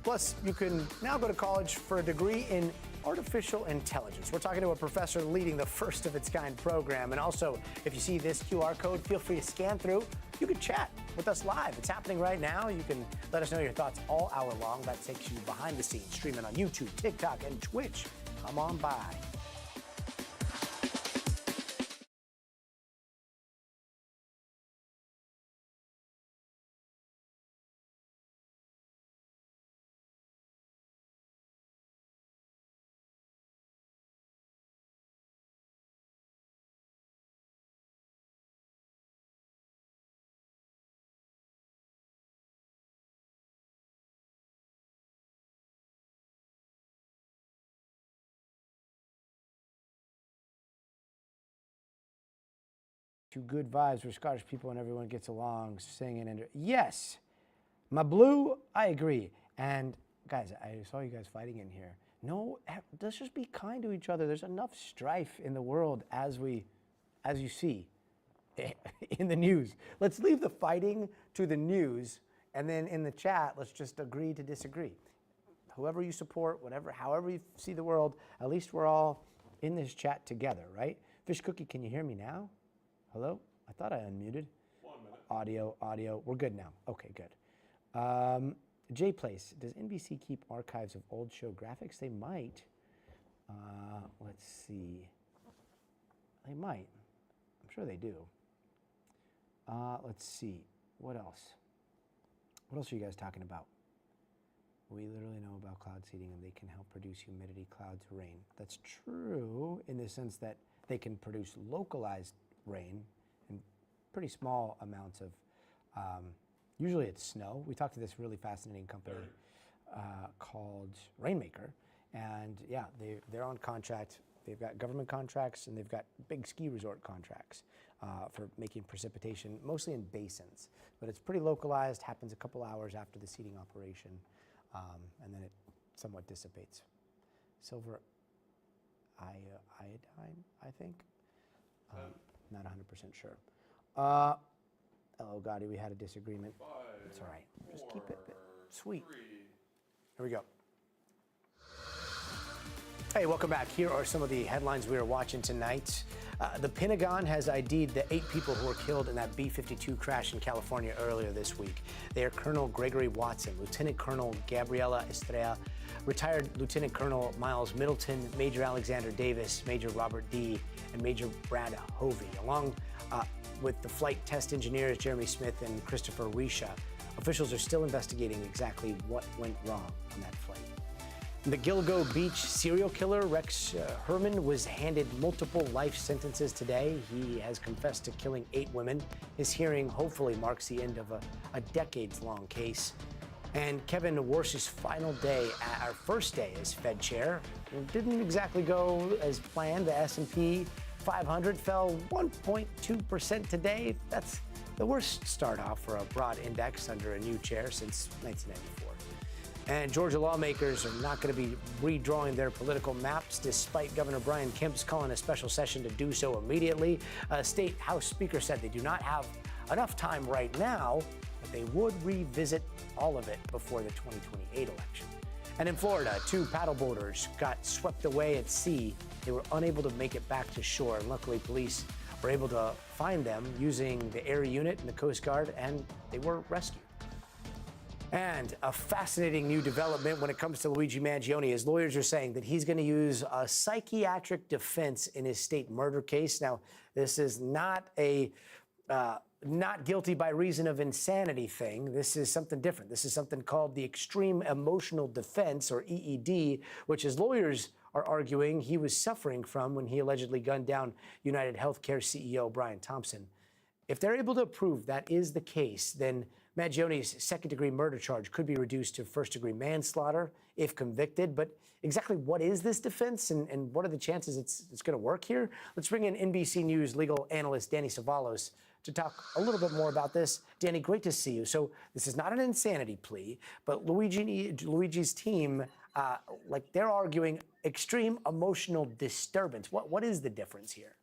Plus, you can now go to college for a degree in artificial intelligence. We're talking to a professor leading the first of its kind program. And also, if you see this QR code, feel free to scan through. You can chat with us live. It's happening right now. You can let us know your thoughts all hour long. That takes you behind the scenes, streaming on YouTube, TikTok, and Twitch. Come on by. Good vibes where Scottish people and everyone gets along, singing and yes, my blue, I agree. And guys, I saw you guys fighting in here. No, let's just be kind to each other. There's enough strife in the world as you see in the news. Let's leave the fighting to the news, and then in the chat, let's just agree to disagree. Whoever you support, however you see the world, at least we're all in this chat together, right? Fish Cookie, can you hear me now? Hello? I thought I unmuted. 1 minute. Audio. We're good now. Okay, good. Jay Place, does NBC keep archives of old show graphics? They might. Let's see. They might. I'm sure they do. Let's see. What else? What else are you guys talking about? We literally know about cloud seeding, and they can help produce humidity, clouds, rain. That's true in the sense that they can produce localized rain in pretty small amounts of, usually it's snow. We talked to this really fascinating company called Rainmaker, and yeah, they're on contract. They've got government contracts, and they've got big ski resort contracts for making precipitation, mostly in basins. But it's pretty localized, happens a couple hours after the seeding operation, and then it somewhat dissipates. Silver iodine, I think. Not 100% sure. Hello, Gotti, we had a disagreement. It's all right. Just keep it sweet. Here we go. Hey, welcome back. Here are some of the headlines we are watching tonight. The Pentagon has ID'd the 8 people who were killed in that B-52 crash in California earlier this week. They are Colonel Gregory Watson, Lieutenant Colonel Gabriela Estrella, retired Lieutenant Colonel Miles Middleton, Major Alexander Davis, Major Robert D., and Major Brad Hovey, along with the flight test engineers Jeremy Smith and Christopher Risha. Officials are still investigating exactly what went wrong on that flight. The Gilgo Beach serial killer Rex Herman was handed multiple life sentences today. He has confessed to killing 8 women. His hearing hopefully marks the end of a decades-long case. And Kevin Warsh's final day, our first day as Fed chair, didn't exactly go as planned. The S&P 500 fell 1.2% today. That's the worst start off for a broad index under a new chair since 1994. And Georgia lawmakers are not going to be redrawing their political maps, despite Governor Brian Kemp's calling a special session to do so immediately. A state House Speaker said they do not have enough time right now, but they would revisit all of it before the 2028 election. And in Florida, 2 paddleboaters got swept away at sea. They were unable to make it back to shore. And luckily, police were able to find them using the air unit and the Coast Guard, and they were rescued. And a fascinating new development when it comes to Luigi Mangione. His lawyers are saying that he's going to use a psychiatric defense in his state murder case. Now, this is not a not guilty by reason of insanity thing. This is something different. This is something called the extreme emotional defense, or EED, which his lawyers are arguing he was suffering from when he allegedly gunned down United Healthcare CEO Brian Thompson. If they're able to prove that is the case, then Mangione's second-degree murder charge could be reduced to first-degree manslaughter if convicted. But exactly what is this defense, and what are the chances it's going to work here? Let's bring in NBC News legal analyst Danny Savalos to talk a little bit more about this. Danny, great to see you. So this is not an insanity plea, but Luigi's team, they're arguing extreme emotional disturbance. What is the difference here?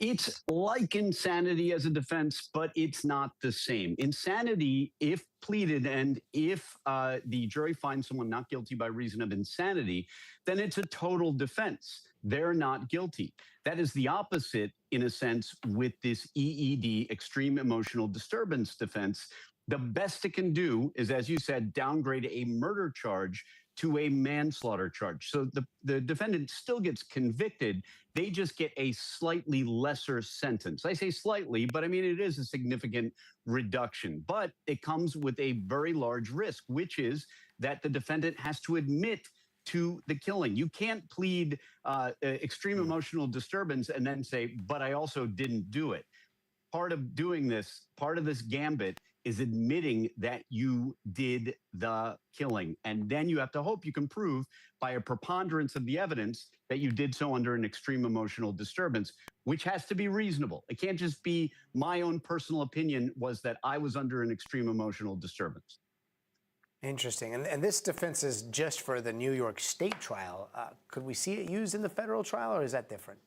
It's like insanity as a defense, but it's not the same. Insanity, if pleaded and if the jury finds someone not guilty by reason of insanity, then it's a total defense. They're not guilty. That is the opposite, in a sense, with this EED, extreme emotional disturbance defense. The best it can do is, as you said, downgrade a murder charge to a manslaughter charge. So the defendant still gets convicted. They just get a slightly lesser sentence. I say slightly, but I mean, it is a significant reduction. But it comes with a very large risk, which is that the defendant has to admit to the killing. You can't plead extreme emotional disturbance and then say, but I also didn't do it. Part of doing this, part of this gambit, is admitting that you did the killing. And then you have to hope you can prove by a preponderance of the evidence that you did so under an extreme emotional disturbance, which has to be reasonable. It can't just be my own personal opinion was that I was under an extreme emotional disturbance. Interesting. And this defense is just for the New York State trial. Could we see it used in the federal trial, or is that different?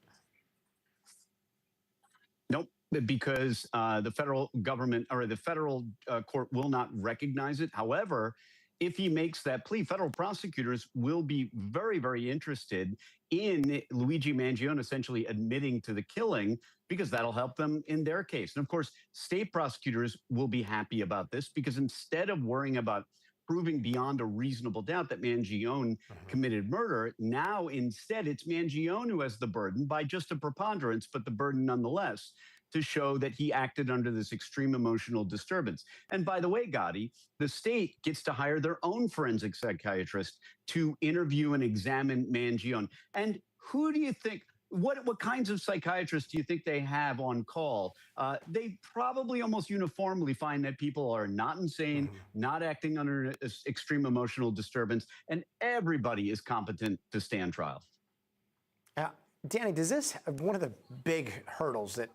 Nope. Because the federal government or the federal court will not recognize it. However, if he makes that plea, federal prosecutors will be very, very interested in Luigi Mangione essentially admitting to the killing, because that'll help them in their case. And of course, state prosecutors will be happy about this, because instead of worrying about proving beyond a reasonable doubt that Mangione committed murder, now instead it's Mangione who has the burden, by just a preponderance, but the burden nonetheless, to show that he acted under this extreme emotional disturbance. And by the way, Gotti, the state gets to hire their own forensic psychiatrist to interview and examine Mangione. And who do you think, what kinds of psychiatrists do you think they have on call? They probably almost uniformly find that people are not insane, not acting under extreme emotional disturbance, and everybody is competent to stand trial. Danny, does this, one of the big hurdles that,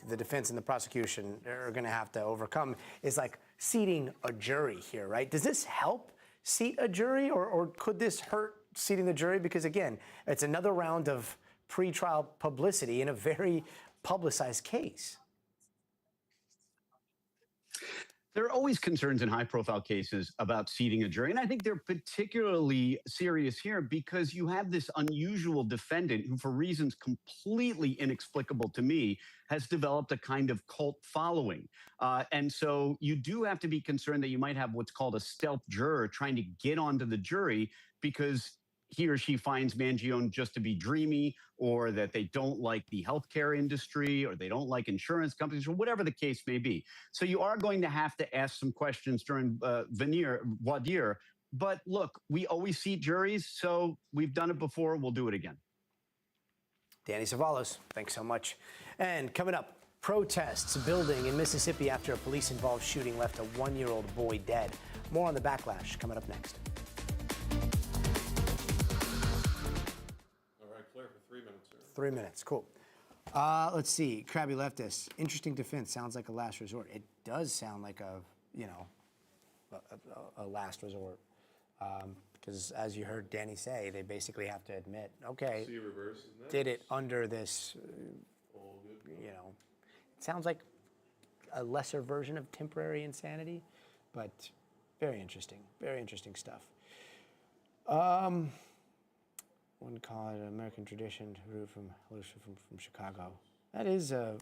the defense and the prosecution are going to have to overcome is like seating a jury here, right? Does this help seat a jury, or could this hurt seating the jury? Because again, it's another round of pretrial publicity in a very publicized case. There are always concerns in high-profile cases about seating a jury, and I think they're particularly serious here because you have this unusual defendant who, for reasons completely inexplicable to me, has developed a kind of cult following. And so you do have to be concerned that you might have what's called a stealth juror trying to get onto the jury because he or she finds Mangione just to be dreamy, or that they don't like the healthcare industry, or they don't like insurance companies, or whatever the case may be. So you are going to have to ask some questions during voir dire. But look, we always seat juries, so we've done it before. We'll do it again. Danny Savalos, thanks so much. And coming up, protests building in Mississippi after a police-involved shooting left a 1-year-old boy dead. More on the backlash coming up next. 3 minutes, cool. Let's see, Krabby Leftist. Interesting defense, sounds like a last resort. It does sound like a, a last resort. Because as you heard Danny say, they basically have to admit, okay, See reverse, isn't it? did it under this, All good. you know, it sounds like a lesser version of temporary insanity, but very interesting stuff. One call it an American tradition from Chicago. That is a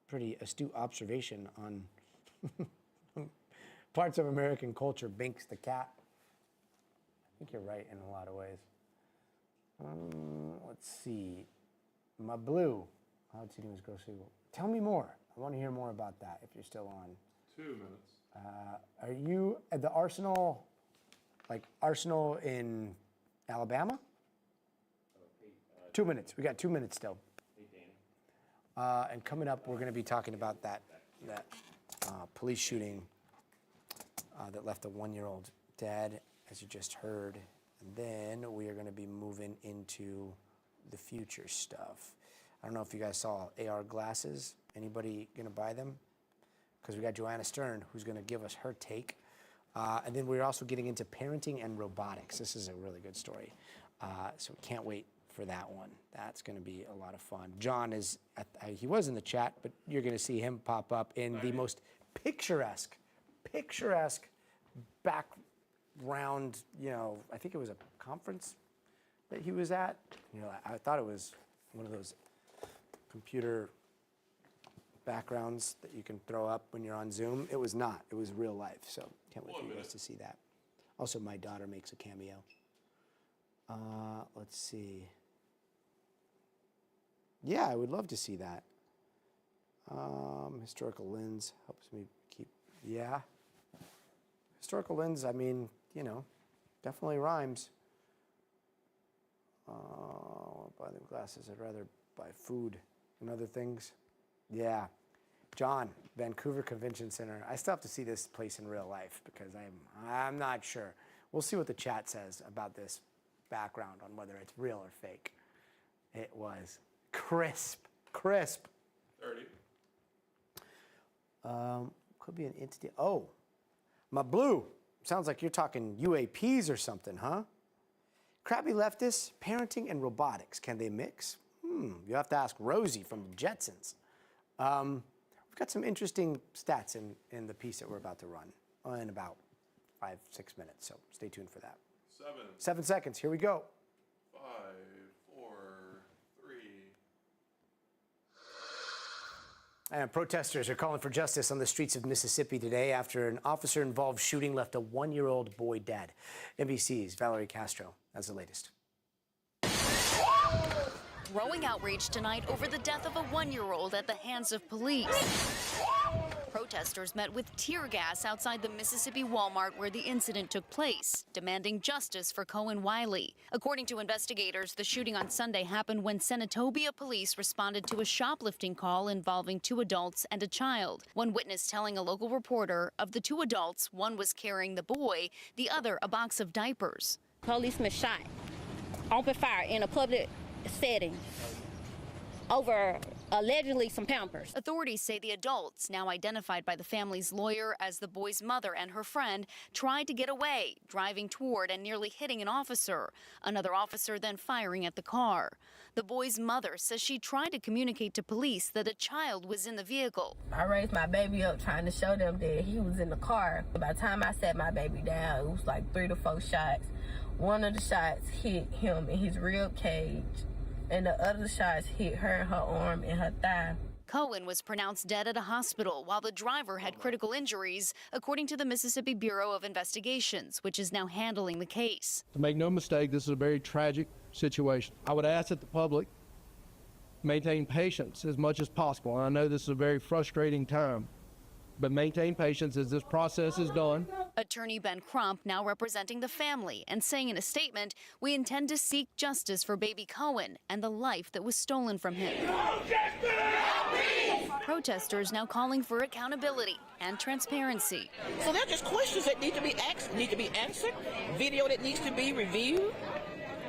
pretty astute observation on parts of American culture. Binks the cat. I think you're right in a lot of ways. Let's see. My blue. How'd you do his grocery? Tell me more. I want to hear more about that if you're still on. 2 minutes. Are you at the Arsenal, like Arsenal in Alabama? 2 minutes. We got 2 minutes still. And coming up, we're going to be talking about that police shooting that left a 1-year-old dead, as you just heard. And then we are going to be moving into the future stuff. I don't know if you guys saw AR glasses. Anybody going to buy them? Because we got Joanna Stern, who's going to give us her take. And then we're also getting into parenting and robotics. This is a really good story. So we can't wait for that one. That's going to be a lot of fun. John is, he was in the chat, but you're going to see him pop up in the most picturesque background, you know, I think it was a conference that he was at. You know, I thought it was one of those computer backgrounds that you can throw up when you're on Zoom. It was not. It was real life. So can't wait for you guys to see that. Also, my daughter makes a cameo. Let's see. Yeah, I would love to see that. Historical lens helps me keep, yeah. Historical lens, I mean, you know, definitely rhymes. Buy them glasses, I'd rather buy food and other things. Yeah. John, Vancouver Convention Center. I still have to see this place in real life because I'm not sure. We'll see what the chat says about this background on whether it's real or fake. It was crisp. 30. Could be an entity. Oh, my blue. Sounds like you're talking UAPs or something, huh? Crabby leftists, parenting and robotics. Can they mix? You have to ask Rosie from the Jetsons. We've got some interesting stats in the piece that we're about to run in about 5-6 minutes. So stay tuned for that. 7 seconds. Here we go. 5, 4, 3. And protesters are calling for justice on the streets of Mississippi today after an officer-involved shooting left a 1-year-old boy dead. NBC's Valerie Castro has the latest. Growing outrage tonight over the death of a 1-year-old at the hands of police. Protesters met with tear gas outside the Mississippi Walmart where the incident took place, demanding justice for Cohen Wiley. According to investigators, the shooting on Sunday happened when Senatobia police responded to a shoplifting call involving 2 adults and a child. One witness telling a local reporter of the 2 adults, one was carrying the boy, the other a box of diapers. Policeman shot, opened fire in a public setting over allegedly some Pampers. Authorities say the adults, now identified by the family's lawyer as the boy's mother and her friend, tried to get away, driving toward and nearly hitting an officer. Another officer then firing at the car. The boy's mother says she tried to communicate to police that a child was in the vehicle. I raised my baby up trying to show them that he was in the car. By the time I set my baby down, it was like 3 to 4 shots. One of the shots hit him in his rib cage, and the other shots hit her in her arm and her thigh. Cohen was pronounced dead at a hospital while the driver had critical injuries, according to the Mississippi Bureau of Investigations, which is now handling the case. To make no mistake, this is a very tragic situation. I would ask that the public maintain patience as much as possible. And I know this is a very frustrating time, but maintain patience as this process is done. Attorney Ben Crump now representing the family and saying in a statement, "We intend to seek justice for baby Cohen and the life that was stolen from him." Protesters now calling for accountability and transparency. So they're just questions that need to be asked, need to be answered, video that needs to be reviewed,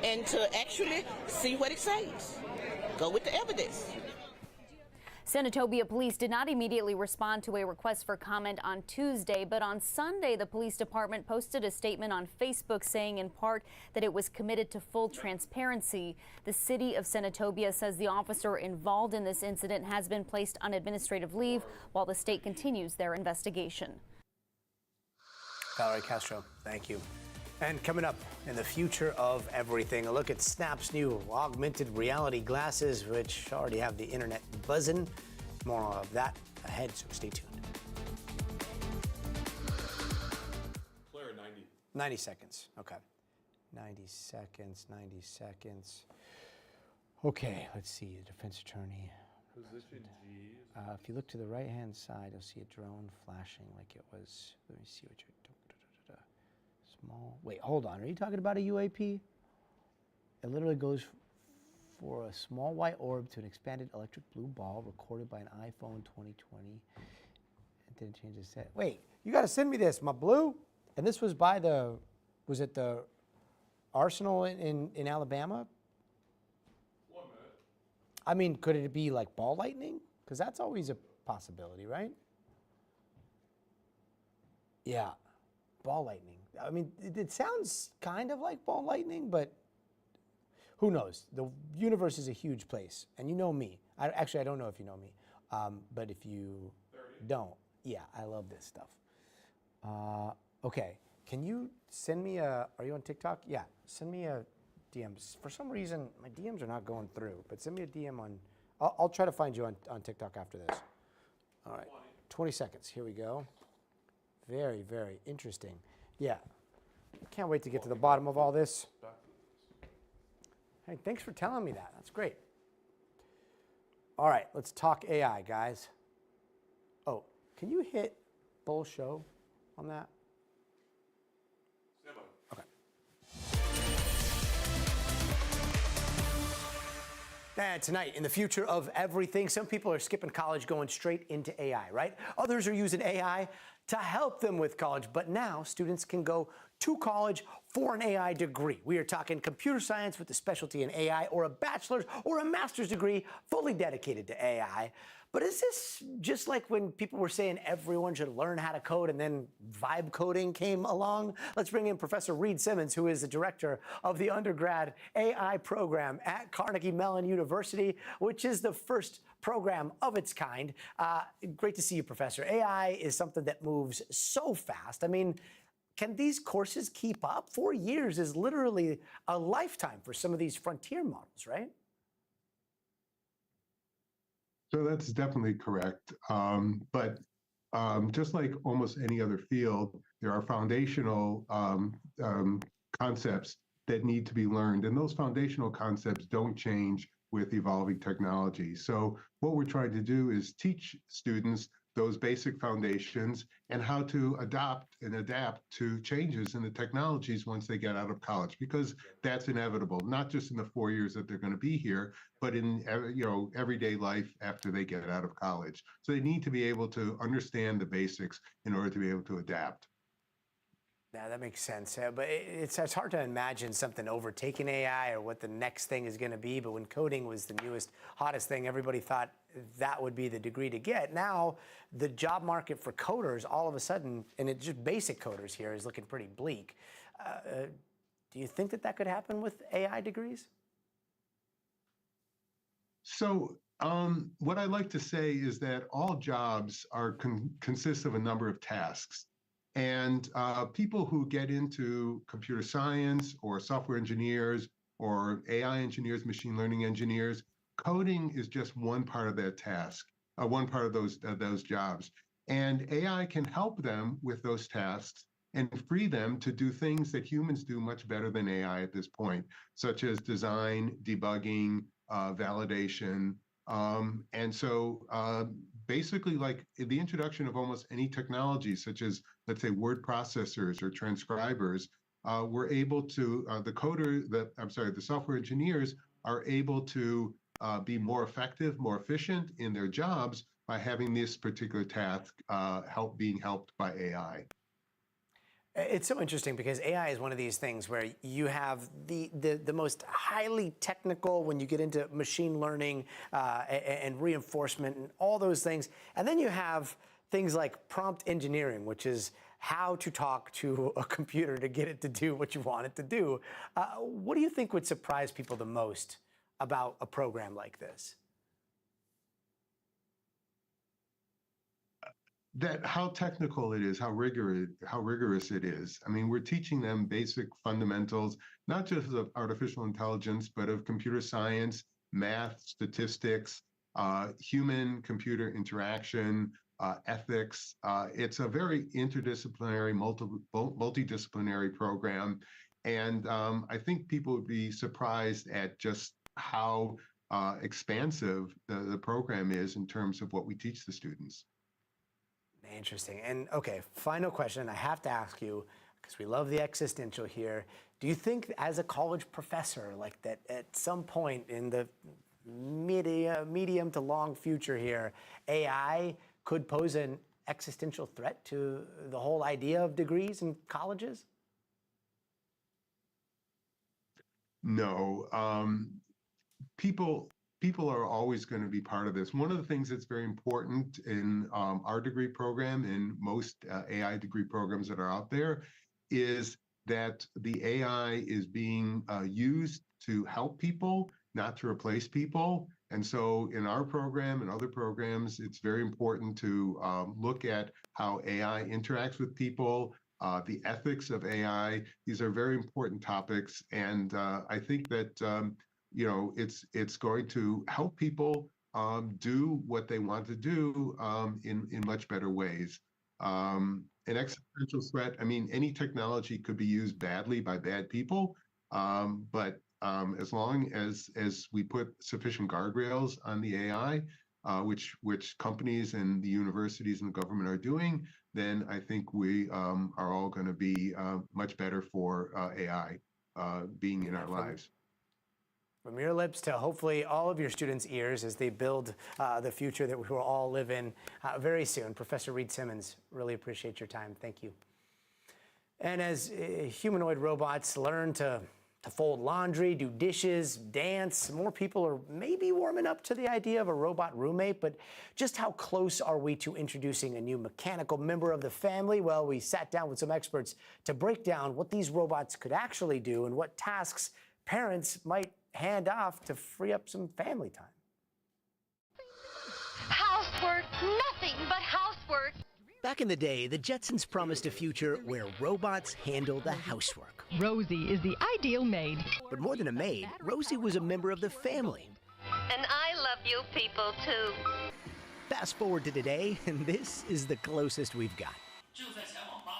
and to actually see what it says. Go with the evidence. Senatobia police did not immediately respond to a request for comment on Tuesday, but on Sunday, the police department posted a statement on Facebook saying in part that it was committed to full transparency. The city of Senatobia says the officer involved in this incident has been placed on administrative leave while the state continues their investigation. Valerie Castro, thank you. And coming up in the future of everything, a look at Snap's new augmented reality glasses, which already have the internet buzzing. More of that ahead, so stay tuned. Claire, 90. 90 seconds, okay. 90 seconds. Okay, let's see, the defense attorney. Position G. If you look to the right-hand side, you'll see a drone flashing like it was, let me see what you're doing. Small. Wait, hold on. Are you talking about a UAP? It literally goes for a small white orb to an expanded electric blue ball recorded by an iPhone 2020. It didn't change the set. Wait, you got to send me this, my blue. And this was by was it the Arsenal in Alabama? 1 minute. I mean, could it be like ball lightning? Because that's always a possibility, right? Yeah, ball lightning. I mean, it sounds kind of like ball lightning, but who knows? The universe is a huge place, and you know me. Actually, I don't know if you know me, but if you 30. don't, yeah, I love this stuff. Okay, can you send me are you on TikTok? Yeah, send me a DM. For some reason, my DMs are not going through, but send me a DM on, I'll try to find you on TikTok after this. All right, 20 seconds, here we go. Very, very interesting. Yeah, can't wait to get to the bottom of all this. Hey, thanks for telling me that. That's great. All right, let's talk AI, guys. Oh, can you hit full show on that? Okay. And tonight, in the future of everything, some people are skipping college, going straight into AI, right? Others are using AI to help them with college, but now students can go to college for an AI degree. We are talking computer science with a specialty in AI, or a bachelor's or a master's degree fully dedicated to AI. But is this just like when people were saying everyone should learn how to code and then vibe coding came along? Let's bring in Professor Reed Simmons, who is the director of the undergrad AI program at Carnegie Mellon University, which is the first program of its kind. Great to see you, Professor. AI is something that moves so fast. I mean, can these courses keep up? 4 years is literally a lifetime for some of these frontier models, right? So that's definitely correct. But just like almost any other field, there are foundational concepts that need to be learned. And those foundational concepts don't change with evolving technology. So what we're trying to do is teach students those basic foundations and how to adopt and adapt to changes in the technologies once they get out of college, because that's inevitable, not just in the 4 years that they're going to be here, but in everyday life after they get out of college. So they need to be able to understand the basics in order to be able to adapt. Yeah, that makes sense. But it's hard to imagine something overtaking AI or what the next thing is going to be. But when coding was the newest, hottest thing, everybody thought that would be the degree to get. Now, the job market for coders, all of a sudden, and it's just basic coders here, is looking pretty bleak. Do you think that could happen with AI degrees? So what I like to say is that all jobs consist of a number of tasks. And people who get into computer science or software engineers or AI engineers, machine learning engineers, coding is just one part of that task, one part of those jobs. And AI can help them with those tasks and free them to do things that humans do much better than AI at this point, such as design, debugging, validation. And so basically, like the introduction of almost any technology, such as, let's say, word processors or transcribers, we're able to, the software engineers are able to be more effective, more efficient in their jobs by having this particular task being helped by AI. It's so interesting because AI is one of these things where you have the most highly technical when you get into machine learning and reinforcement and all those things. And then you have things like prompt engineering, which is how to talk to a computer to get it to do what you want it to do. What do you think would surprise people the most about a program like this? That how technical it is, how rigorous it is. I mean, we're teaching them basic fundamentals, not just of artificial intelligence, but of computer science, math, statistics, human computer interaction, ethics. It's a very interdisciplinary, multidisciplinary program. And I think people would be surprised at just how expansive the program is in terms of what we teach the students. Interesting. And okay, final question I have to ask you, because we love the existential here. Do you think as a college professor, like that at some point in the medium to long future here, AI could pose an existential threat to the whole idea of degrees in colleges? No. People are always going to be part of this. One of the things that's very important in our degree program, in most AI degree programs that are out there, is that the AI is being used to help people, not to replace people. And so in our program and other programs, it's very important to look at how AI interacts with people, the ethics of AI. These are very important topics. And I think that it's going to help people do what they want to do in much better ways. An existential threat, I mean, any technology could be used badly by bad people, but as long as we put sufficient guardrails on the AI, which companies and the universities and the government are doing, then I think we are all going to be much better for AI being in our lives. From your lips to hopefully all of your students' ears as they build the future that we will all live in very soon. Professor Reed Simmons, really appreciate your time. Thank you. And as humanoid robots learn to fold laundry, do dishes, dance, more people are maybe warming up to the idea of a robot roommate. But just how close are we to introducing a new mechanical member of the family? Well, we sat down with some experts to break down what these robots could actually do and what tasks parents might hand off to free up some family time. Housework, nothing but housework. Back in the day, the Jetsons promised a future where robots handle the housework. Rosie is the ideal maid. But more than a maid, Rosie was a member of the family. And I love you people too. Fast forward to today, and this is the closest we've got.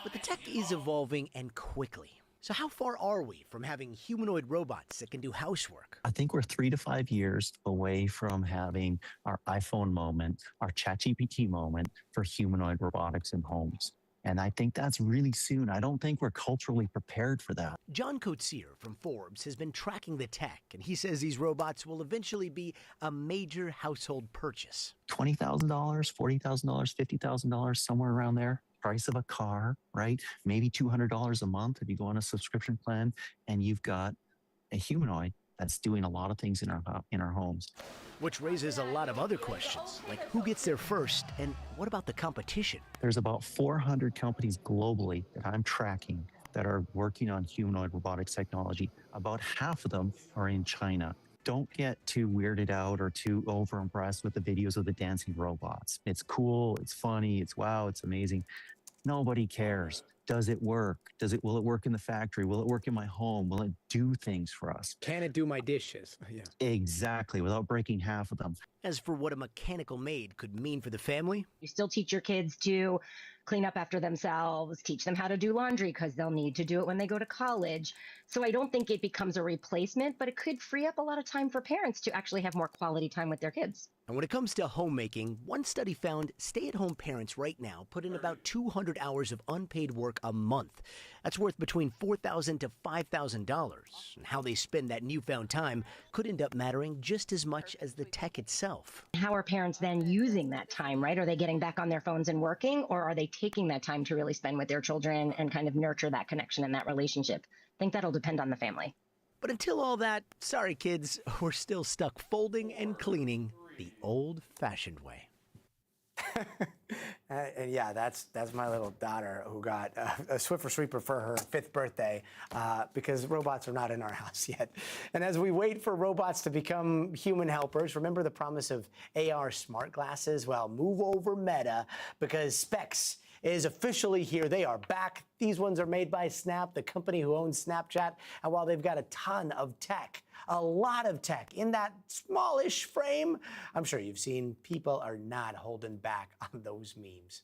But the tech is evolving and quickly. So how far are we from having humanoid robots that can do housework? I think we're 3 to 5 years away from having our iPhone moment, our ChatGPT moment for humanoid robotics in homes. And I think that's really soon. I don't think we're culturally prepared for that. John Coetzee from Forbes has been tracking the tech, and he says these robots will eventually be a major household purchase. $20,000, $40,000, $50,000, somewhere around there. Price of a car, right? Maybe $200 a month if you go on a subscription plan, and you've got a humanoid that's doing a lot of things in our homes. Which raises a lot of other questions, like who gets there first, and what about the competition? There's about 400 companies globally that I'm tracking that are working on humanoid robotics technology. About half of them are in China. Don't get too weirded out or too over-impressed with the videos of the dancing robots. It's cool, it's funny, it's wow, it's amazing. Nobody cares. Does it work? Will it work in the factory? Will it work in my home? Will it do things for us? Can it do my dishes? Yeah. Exactly, without breaking half of them. As for what a mechanical maid could mean for the family? You still teach your kids to clean up after themselves, teach them how to do laundry because they'll need to do it when they go to college. So I don't think it becomes a replacement, but it could free up a lot of time for parents to actually have more quality time with their kids. And when it comes to homemaking, one study found stay-at-home parents right now put in about 200 hours of unpaid work a month. That's worth between $4,000 to $5,000. And how they spend that newfound time could end up mattering just as much as the tech itself. How are parents then using that time, right? Are they getting back on their phones and working, or are they taking that time to really spend with their children and kind of nurture that connection and that relationship? I think that'll depend on the family. But until all that, sorry kids, we're still stuck folding and cleaning the old-fashioned way. And yeah, that's my little daughter who got a Swiffer Sweeper for her 5th birthday because robots are not in our house yet. And as we wait for robots to become human helpers, remember the promise of AR smart glasses? Well, move over Meta because Specs is officially here. They are back. These ones are made by Snap, the company who owns Snapchat. And while they've got a ton of tech, a lot of tech in that smallish frame, I'm sure you've seen people are not holding back on those memes.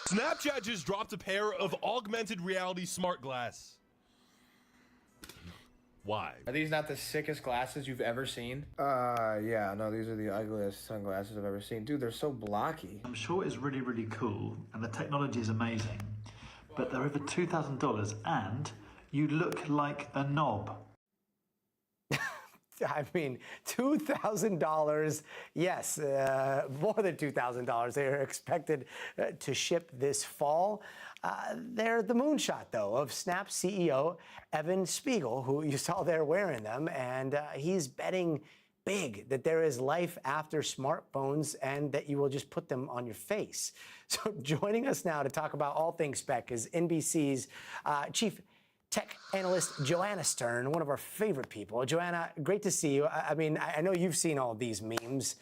Snapchat just dropped a pair of augmented reality smart glass. Why? Are these not the sickest glasses you've ever seen? Yeah, no, these are the ugliest sunglasses I've ever seen. Dude, they're so blocky. I'm sure it's really, really cool, and the technology is amazing, but they're over $2,000, and you look like a knob. I mean, $2,000, yes, more than $2,000. They are expected to ship this fall. They're the moonshot, though, of Snap CEO Evan Spiegel, who you saw there wearing them, and he's betting big that there is life after smartphones and that you will just put them on your face. So joining us now to talk about all things spec is NBC's chief tech analyst Joanna Stern, one of our favorite people. Joanna, great to see you. I mean, I know you've seen all these memes.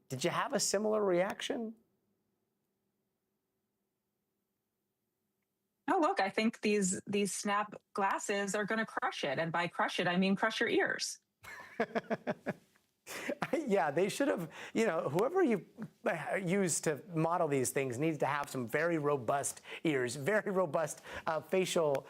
Did you have a similar reaction? Oh, look, I think these Snap glasses are going to crush it. And by crush it, I mean crush your ears. Yeah, they should have, you know, whoever you use to model these things needs to have some very robust ears, very robust facial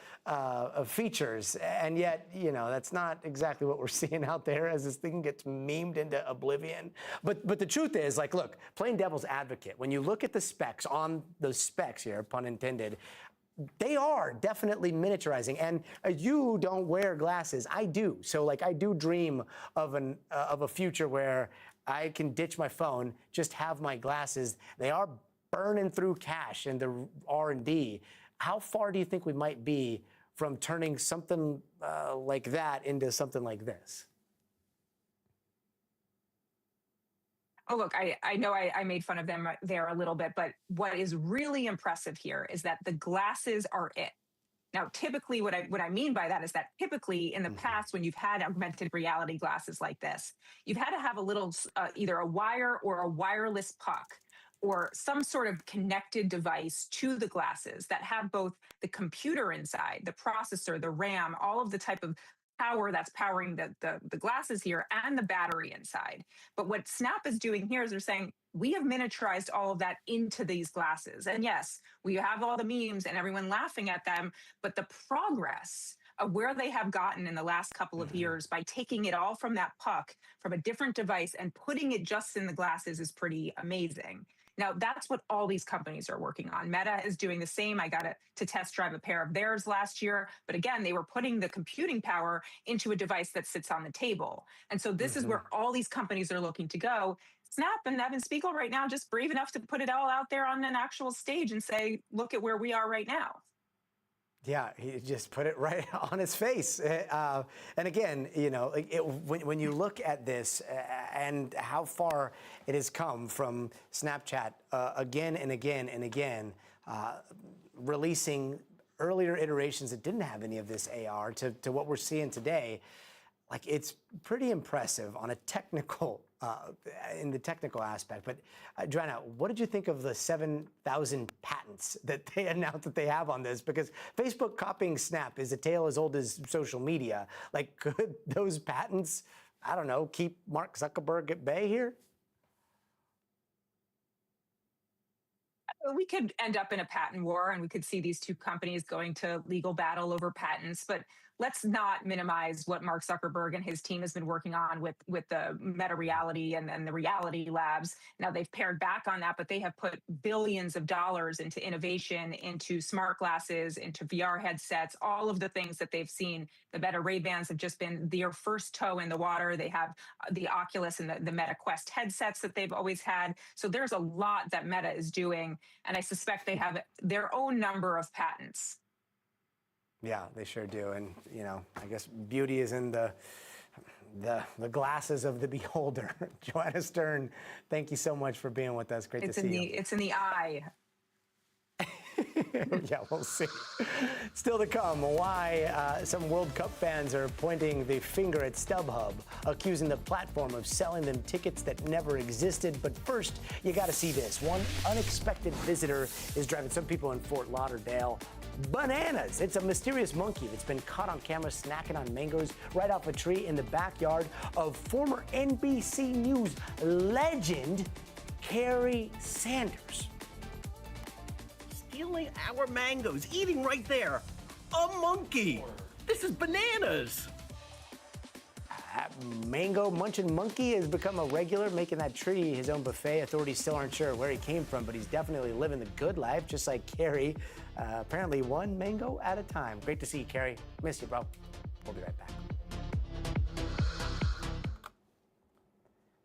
features. And yet, you know, that's not exactly what we're seeing out there as this thing gets memed into oblivion. But the truth is, like, look, playing devil's advocate, when you look at the specs on the specs here, pun intended, they are definitely miniaturizing, and you don't wear glasses. I do. So, like, I do dream of a future where I can ditch my phone, just have my glasses. They are burning through cash in the R&D. How far do you think we might be from turning something like that into something like this? Oh, look, I know I made fun of them there a little bit, but what is really impressive here is that the glasses are it. Now, typically, what I mean by that is that typically in the past, when you've had augmented reality glasses like this, you've had to have a little, either a wire or a wireless puck or some sort of connected device to the glasses that have both the computer inside, the processor, the RAM, all of the type of power that's powering the glasses here and the battery inside. But what Snap is doing here is they're saying, we have miniaturized all of that into these glasses. And yes, we have all the memes and everyone laughing at them, but the progress of where they have gotten in the last couple of years by taking it all from that puck, from a different device and putting it just in the glasses is pretty amazing. Now, that's what all these companies are working on. Meta is doing the same. I got to test drive a pair of theirs last year. But again, they were putting the computing power into a device that sits on the table. And so this is where all these companies are looking to go. Snap and Evan Spiegel right now just brave enough to put it all out there on an actual stage and say, look at where we are right now. Yeah, he just put it right on his face. And again, you know, when you look at this and how far it has come from Snapchat again and again and again, releasing earlier iterations that didn't have any of this AR to what we're seeing today, like, it's pretty impressive on a technical, in the technical aspect. But Joanna, what did you think of the 7,000 patents that they announced that they have on this? Because Facebook copying Snap is a tale as old as social media. Like, could those patents, I don't know, keep Mark Zuckerberg at bay here? We could end up in a patent war and we could see these two companies going to legal battle over patents. But let's not minimize what Mark Zuckerberg and his team has been working on with the Meta Reality and the Reality Labs. Now they've pared back on that, but they have put billions of dollars into innovation, into smart glasses, into VR headsets, all of the things that they've seen. The Meta Ray-Bans have just been their first toe in the water. They have the Oculus and the Meta Quest headsets that they've always had. So there's a lot that Meta is doing, and I suspect they have their own number of patents. Yeah, they sure do. And, you know, I guess beauty is in the glasses of the beholder. Joanna Stern, thank you so much for being with us. Great to see you. It's in the eye. Yeah, we'll see. Still to come, why some World Cup fans are pointing the finger at StubHub, accusing the platform of selling them tickets that never existed. But first, you got to see this. One unexpected visitor is driving some people in Fort Lauderdale bananas. It's a mysterious monkey that's been caught on camera snacking on mangoes right off a tree in the backyard of former NBC News legend Carrie Sanders. Stealing our mangoes, eating right there. A monkey. This is bananas. Mango munching monkey has become a regular, making that tree his own buffet. Authorities still aren't sure where he came from, but he's definitely living the good life, just like Carrie. Apparently one mango at a time. Great to see you, Carrie. Miss you, bro. We'll be right back.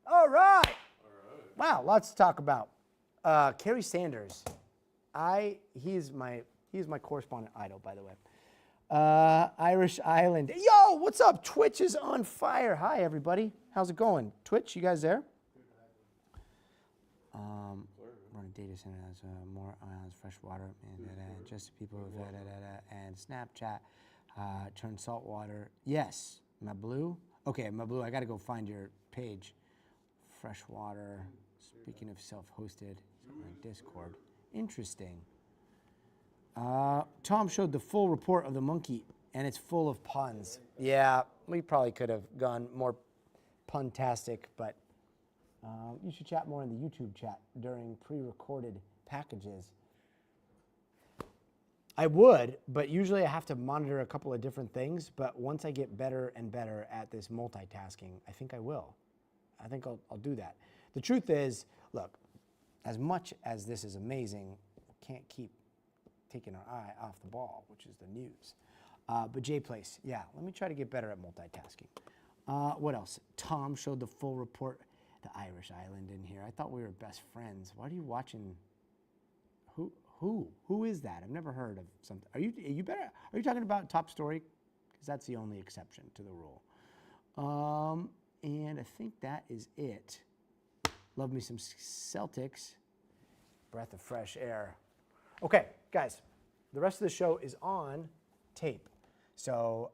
All right. Wow, lots to talk about. Carrie Sanders. He's my correspondent idol, by the way. Irish Island. Yo, what's up? Twitch is on fire. Hi, everybody. How's it going? Twitch, you guys there? We're in a data center that has more ions, fresh water, and just people, and Snapchat turn salt water. Yes, my blue. Okay, my blue. I got to go find your page. Fresh water. Speaking of self-hosted, Discord. Interesting. Tom showed the full report of the monkey, and it's full of puns. Yeah, we probably could have gone more puntastic, but you should chat more in the YouTube chat during pre-recorded packages. I would, but usually I have to monitor a couple of different things, but once I get better and better at this multitasking, I think I will. I think I'll do that. The truth is, look, as much as this is amazing, we can't keep taking our eye off the ball, which is the news. But Jay Place, yeah, let me try to get better at multitasking. What else? Tom showed the full report. The Irish Island in here. I thought we were best friends. Why are you watching? Who is that? I've never heard of something. Are you talking about Top Story? Because that's the only exception to the rule. And I think that is it. Love me some Celtics. Breath of fresh air. Okay, guys, the rest of the show is on tape. So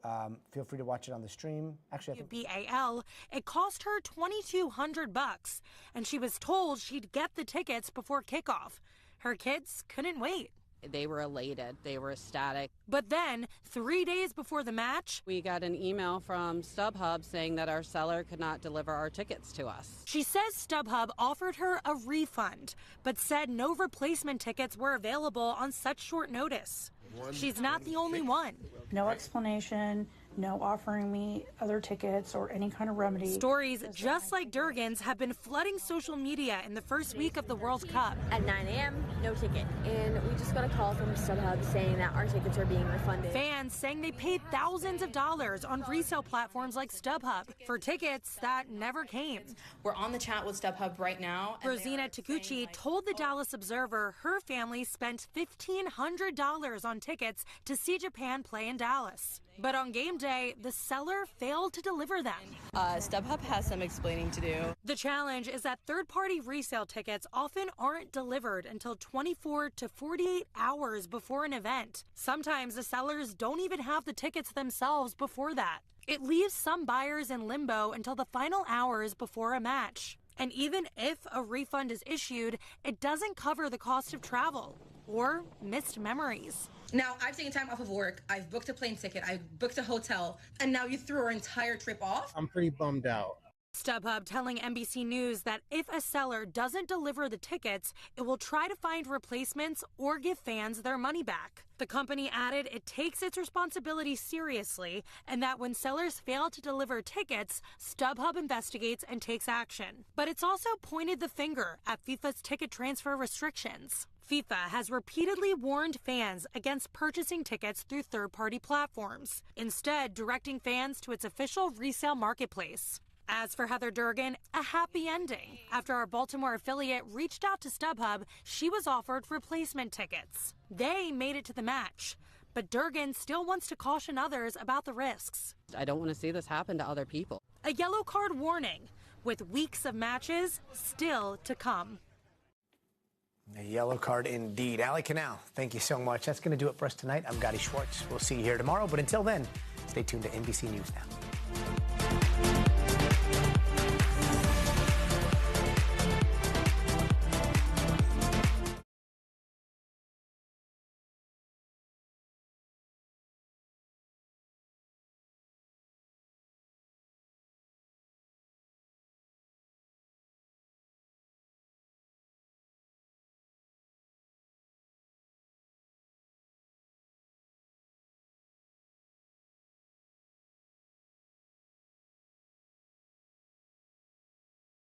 feel free to watch it on the stream. Actually, I think BAL. It cost her $2,200, and she was told she'd get the tickets before kickoff. Her kids couldn't wait. They were elated. They were ecstatic. But then, 3 days before the match, we got an email from StubHub saying that our seller could not deliver our tickets to us. She says StubHub offered her a refund, but said no replacement tickets were available on such short notice. She's not the only one. No explanation, no offering me other tickets or any kind of remedy. Stories just like Durgan's have been flooding social media in the first week of the World Cup. At 9 a.m., no ticket. And we just got a call from StubHub saying that our tickets are being refunded. Fans saying they paid thousands of dollars on resale platforms like StubHub for tickets that never came. We're on the chat with StubHub right now. Rosina Takuchi told the Dallas Observer her family spent $1,500 on tickets to see Japan play in Dallas. But on game day, the seller failed to deliver them. StubHub has some explaining to do. The challenge is that third-party resale tickets often aren't delivered until 24 to 48 hours before an event. Sometimes the sellers don't even have the tickets themselves before that. It leaves some buyers in limbo until the final hours before a match. And even if a refund is issued, it doesn't cover the cost of travel or missed memories. Now, I've taken time off of work, I've booked a plane ticket, I've booked a hotel, and now you threw our entire trip off? I'm pretty bummed out. StubHub telling NBC News that if a seller doesn't deliver the tickets, it will try to find replacements or give fans their money back. The company added it takes its responsibility seriously and that when sellers fail to deliver tickets, StubHub investigates and takes action. But it's also pointed the finger at FIFA's ticket transfer restrictions. FIFA has repeatedly warned fans against purchasing tickets through third-party platforms, instead directing fans to its official resale marketplace. As for Heather Durgan, a happy ending. After our Baltimore affiliate reached out to StubHub, she was offered replacement tickets. They made it to the match, but Durgan still wants to caution others about the risks. I don't want to see this happen to other people. A yellow card warning, with weeks of matches still to come. A yellow card indeed. Allie Canal, thank you so much. That's going to do it for us tonight. I'm Gotti Schwartz. We'll see you here tomorrow, but until then, stay tuned to NBC News Now.